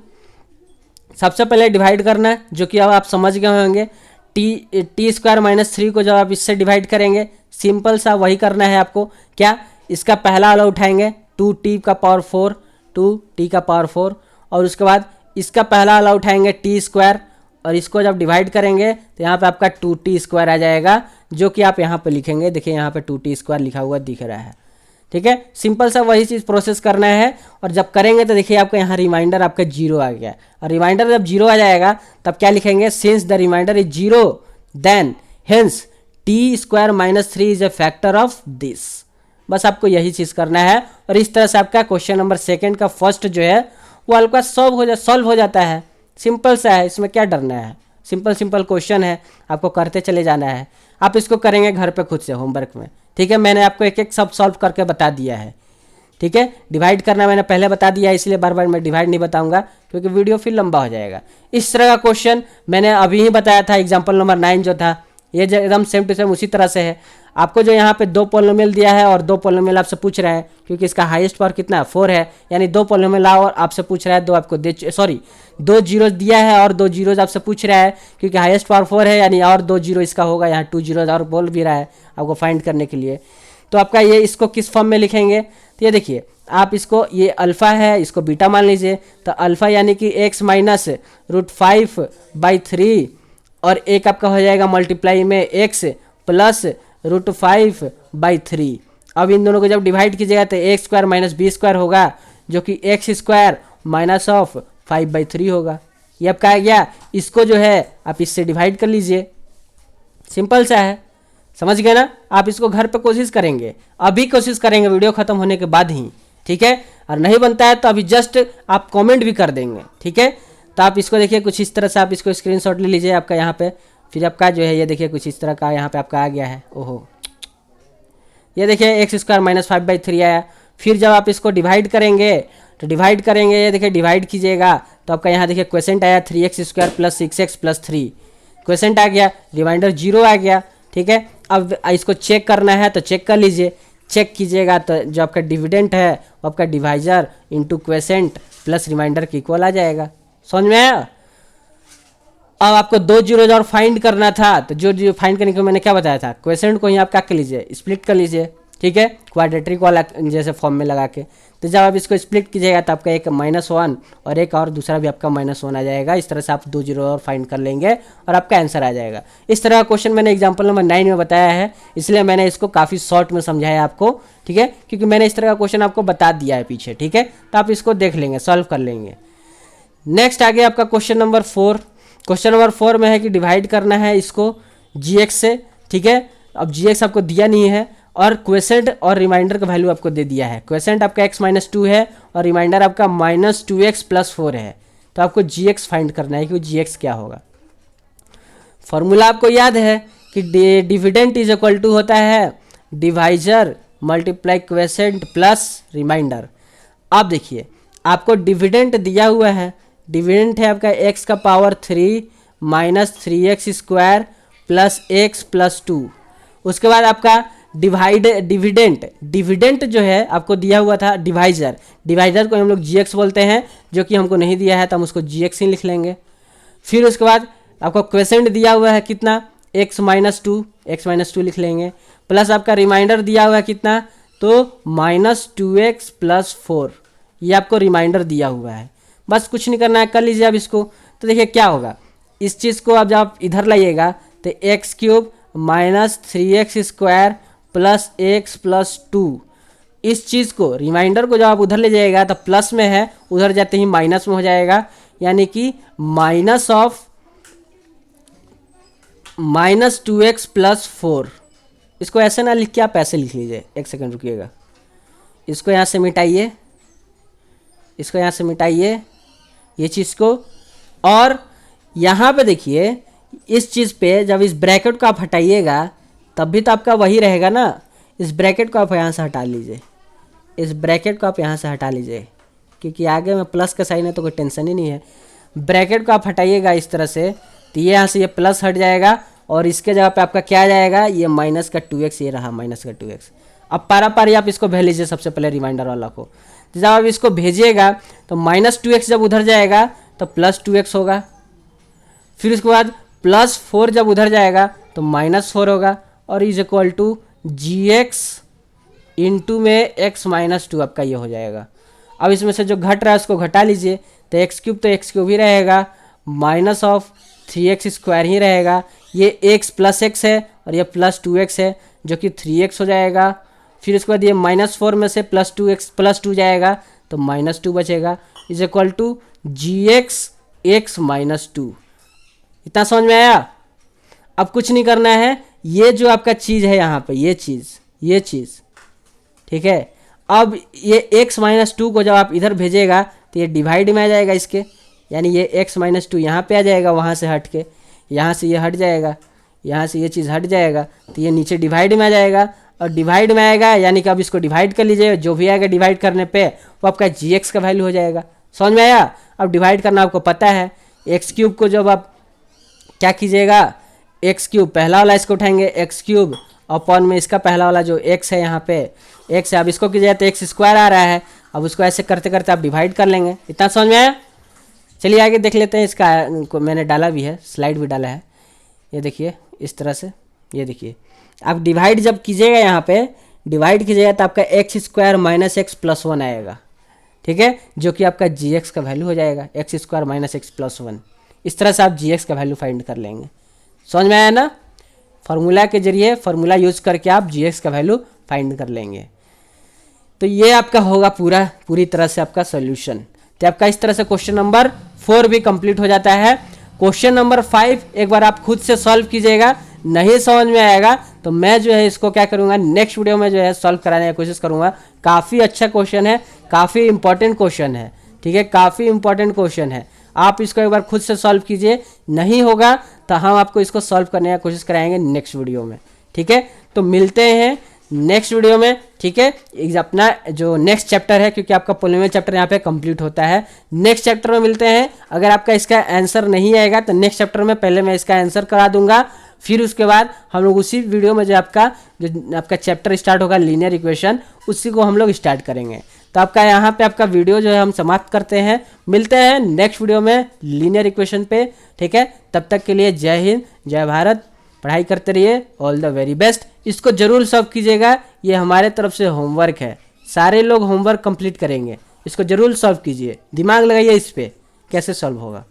सबसे पहले डिवाइड करना है, जो कि अब आप समझ गए होंगे। t² - 3 को जब आप इससे डिवाइड करेंगे, सिंपल सा वही करना है आपको। क्या, इसका पहला वाला उठाएंगे 2t⁴ और उसके बाद इसका पहला वाला उठाएंगे t², और इसको जब डिवाइड करेंगे तो यहाँ पे आपका 2t² आ जाएगा, जो कि आप यहाँ पे लिखेंगे। देखिए यहाँ पे 2t² लिखा हुआ दिख रहा है, ठीक है। सिंपल सा वही चीज़ प्रोसेस करना है, और जब करेंगे तो देखिए आपका यहाँ रिमाइंडर आपका 0 आ गया। और रिमाइंडर जब 0 आ जाएगा तब क्या लिखेंगे, since the remainder is 0 then hence t² - 3 is a factor of this. बस आपको यही चीज़ करना है, और इस तरह से आपका क्वेश्चन नंबर 2 का फर्स्ट जो है वो हल्का सॉल्व हो जाता है। सिंपल सा है, इसमें क्या डरना है, सिंपल क्वेश्चन है, आपको करते चले जाना है। आप इसको करेंगे घर पे खुद से होमवर्क में, ठीक है। मैंने आपको एक एक सब सॉल्व करके बता दिया है, ठीक है। डिवाइड करना मैंने पहले बता दिया है, इसलिए बार बार मैं डिवाइड नहीं बताऊंगा क्योंकि वीडियो फिर लंबा हो जाएगा। इस तरह का क्वेश्चन मैंने अभी ही बताया था, एग्जाम्पल नंबर 9 जो था, ये एकदम सेम टू सेम उसी तरह से है। आपको जो यहाँ पे 2 पॉलिनोमियल दिया है और 2 पॉलिनोमियल आपसे पूछ रहे हैं, क्योंकि इसका हाईएस्ट पावर कितना है 4 है, यानी 2 पॉलिनोमियल लाओ और आपसे पूछ रहा है 2 आपको 2 जीरोज दिया है और 2 जीरोज आपसे पूछ रहा है, क्योंकि हाईएस्ट पावर 4 है, यानी और 2 जीरो इसका होगा। यहाँ 2 जीरोज और बोल भी रहा है आपको फाइंड करने के लिए। तो आपका ये इसको किस फॉर्म में लिखेंगे, तो ये देखिए आप इसको, ये अल्फ़ा है, इसको बीटा मान लीजिए। तो अल्फ़ा यानी कि x - √5/3 और एक आपका हो जाएगा मल्टीप्लाई में x + √5/3। अब इन दोनों को जब डिवाइड कीजिएगा तो a² - b² होगा, जो कि x² - 5/3 होगा। ये आपका आ गया। इसको जो है आप इससे डिवाइड कर लीजिए, सिंपल सा है, समझ गए ना। आप इसको घर पे कोशिश करेंगे, अभी कोशिश करेंगे वीडियो खत्म होने के बाद ही, ठीक है। और नहीं बनता है तो अभी जस्ट आप कमेंट भी कर देंगे, ठीक है। तो आप इसको देखिए कुछ इस तरह से आप इसको स्क्रीनशॉट ले लीजिए आपका यहाँ पे, फिर आपका जो है ये देखिए कुछ इस तरह का यहाँ पे आपका आ गया है। ओहो, ये देखिए x² - 5/3 आया। फिर जब आप इसको डिवाइड करेंगे तो ये देखिए डिवाइड कीजिएगा तो आपका यहाँ देखिए क्वेश्चन आया 3x² + 6x + 3, क्वेश्चन आ गया, रिमाइंडर 0 आ गया, ठीक है। अब इसको चेक करना है तो चेक कर लीजिए, चेक कीजिएगा तो जो आपका डिविडेंट है वो आपका divisor into quotient plus remainder के इक्वल आ जाएगा। समझ में आया। अब आपको 2 जीरोज और फाइंड करना था, तो जो फाइंड करने को मैंने क्या बताया था, क्वेश्चन को ही आप क्या कर लीजिए, स्प्लिट कर लीजिए, ठीक है, क्वाड्रेटिक वाला जैसे फॉर्म में लगा के। तो जब आप इसको स्प्लिट कीजिएगा तो आपका एक -1 और एक और दूसरा भी आपका -1 आ जाएगा। इस तरह से आप 2 जीरो और फाइंड कर लेंगे और आपका आंसर आ जाएगा। इस तरह का क्वेश्चन मैंने एग्जाम्पल नंबर 9 में बताया है, इसलिए मैंने इसको काफ़ी शॉर्ट में समझाया आपको, ठीक है, क्योंकि मैंने इस तरह का क्वेश्चन आपको बता दिया है पीछे, ठीक है। तो आप इसको देख लेंगे, सॉल्व कर लेंगे। नेक्स्ट आ गया आपका क्वेश्चन नंबर 4। क्वेश्चन नंबर 4 में है कि डिवाइड करना है इसको gx से, ठीक है। अब gx आपको दिया नहीं है और क्वेसेंट और रिमाइंडर का वैल्यू आपको दे दिया है। क्वेसेंट आपका x - 2 है और रिमाइंडर आपका -2x + 4 है। तो आपको gx फाइंड करना है कि gx क्या होगा। फॉर्मूला आपको याद है कि डिविडेंट इज इक्वल टू होता है divisor multiply quotient plus remainder. अब देखिए आपको डिविडेंट दिया हुआ है, डिविडेंट है आपका x का पावर 3 - 3x² + x + 2। उसके बाद आपका डिविडेंट जो है आपको दिया हुआ था डिवाइजर को हम लोग gx बोलते हैं, जो कि हमको नहीं दिया है तो हम उसको gx ही लिख लेंगे। फिर उसके बाद आपको क्वेसेंट दिया हुआ है कितना, x - 2 लिख लेंगे, प्लस आपका रिमाइंडर दिया हुआ है कितना, तो -2x + 4, ये आपको रिमाइंडर दिया हुआ है। बस कुछ नहीं करना है, कर लीजिए आप इसको। तो देखिए क्या होगा, इस चीज़ को अब जब आप इधर लाइएगा तो x³ - 3x² + x + 2, इस चीज़ को रिमाइंडर को जब आप उधर ले जाइएगा तो प्लस में है, उधर जाते ही माइनस में हो जाएगा, यानी कि -2x + 4। इसको ऐसे ना लिख के आप ऐसे लिख लीजिए, एक सेकंड रुकिएगा, इसको यहाँ से मिटाइए, इसको यहाँ से मिटाइए ये चीज़ को, और यहाँ पे देखिए इस चीज़ पे जब इस ब्रैकेट को आप हटाइएगा तब भी तो आपका वही रहेगा ना। इस ब्रैकेट को आप यहाँ से हटा लीजिए, इस ब्रैकेट को आप यहाँ से हटा लीजिए, क्योंकि आगे में प्लस का साइन है तो कोई टेंशन ही नहीं है। ब्रैकेट को आप हटाइएगा इस तरह से, तो ये यहाँ से ये प्लस हट जाएगा और इसके जगह पे आपका क्या आ जाएगा, ये -2x, ये रहा -2x। अब पारा आप इसको भेज लीजिए सबसे पहले रिमाइंडर वाला को। तो जब आप इसको भेजिएगा तो -2x जब उधर जाएगा तो +2x होगा, फिर उसके बाद +4 जब उधर जाएगा तो -4 होगा, और is equal to gx into में x - 2 आपका ये हो जाएगा। अब इसमें से जो घट रहा है उसको घटा लीजिए, तो x³ तो x³ ही रहेगा, 3x² ही रहेगा। ये x प्लस एक्स है और ये प्लस 2x है जो कि 3x हो जाएगा। फिर उसके बाद ये -4 में से +2x +2 जाएगा तो -2 बचेगा, is equal to gx x -2। इतना समझ में आया? अब कुछ नहीं करना है, ये जो आपका चीज़ है यहाँ पे, ये चीज़ ठीक है। अब ये x -2 को जब आप इधर भेजेगा तो ये डिवाइड में आ जाएगा इसके, यानी ये x -2 यहाँ पे आ जाएगा, वहाँ से हट के, यहाँ से ये हट जाएगा, यहाँ से ये चीज़ हट जाएगा तो ये नीचे डिवाइड में आ जाएगा। और डिवाइड में आएगा यानी कि अब इसको डिवाइड कर लीजिए, जो भी आएगा डिवाइड करने पे वो आपका gx का वैल्यू हो जाएगा। समझ में आया? अब डिवाइड करना आपको पता है। x³ को जब आप क्या कीजिएगा, x³ पहला वाला इसको उठाएंगे, x³ अपॉन में इसका पहला वाला जो x है यहाँ पे x है, अब इसको कीजिए तो x² आ रहा है। अब उसको ऐसे करते करते आप डिवाइड कर लेंगे। इतना समझ में आया? चलिए आगे देख लेते हैं। इसका को मैंने डाला भी है, स्लाइड भी डाला है, ये देखिए इस तरह से। ये देखिए आप डिवाइड जब कीजिएगा, यहाँ पे डिवाइड कीजिएगा तो आपका x² - x + 1 आएगा, ठीक है, जो कि आपका gx का वैल्यू हो जाएगा, x² - x + 1। इस तरह से आप gx का वैल्यू फाइंड कर लेंगे। समझ में आया ना? फार्मूला के जरिए, फार्मूला यूज करके आप gx का वैल्यू फाइंड कर लेंगे। तो ये आपका होगा पूरी तरह से आपका सोल्यूशन। तो आपका इस तरह से क्वेश्चन नंबर 4 भी कंप्लीट हो जाता है। क्वेश्चन नंबर 5 एक बार आप खुद से सॉल्व कीजिएगा, नहीं समझ में आएगा तो मैं जो है इसको क्या करूँगा, नेक्स्ट वीडियो में जो है सॉल्व कराने की कोशिश करूँगा। काफ़ी अच्छा क्वेश्चन है, काफ़ी इंपॉर्टेंट क्वेश्चन है, ठीक है, काफ़ी इंपॉर्टेंट क्वेश्चन है। आप इसको एक बार खुद से सॉल्व कीजिए, नहीं होगा तो हम आपको इसको सॉल्व करने की कोशिश कराएंगे नेक्स्ट वीडियो में, ठीक है। तो मिलते हैं नेक्स्ट वीडियो में, ठीक है। अपना जो नेक्स्ट चैप्टर है, क्योंकि आपका पोलिनोमियल चैप्टर यहाँ पे कंप्लीट होता है, नेक्स्ट चैप्टर में मिलते हैं। अगर आपका इसका आंसर नहीं आएगा तो नेक्स्ट चैप्टर में पहले मैं इसका आंसर करा दूंगा, फिर उसके बाद हम लोग उसी वीडियो में जो आपका चैप्टर स्टार्ट होगा लीनियर इक्वेशन, उसी को हम लोग स्टार्ट करेंगे। तो आपका यहाँ पे आपका वीडियो जो है हम समाप्त करते हैं। मिलते हैं नेक्स्ट वीडियो में लीनियर इक्वेशन पे, ठीक है। तब तक के लिए जय हिंद, जय भारत। पढ़ाई करते रहिए, ऑल द वेरी बेस्ट। इसको जरूर सॉल्व कीजिएगा, ये हमारे तरफ से होमवर्क है, सारे लोग होमवर्क कंप्लीट करेंगे, इसको जरूर सॉल्व कीजिए, दिमाग लगाइए इस पर कैसे सॉल्व होगा।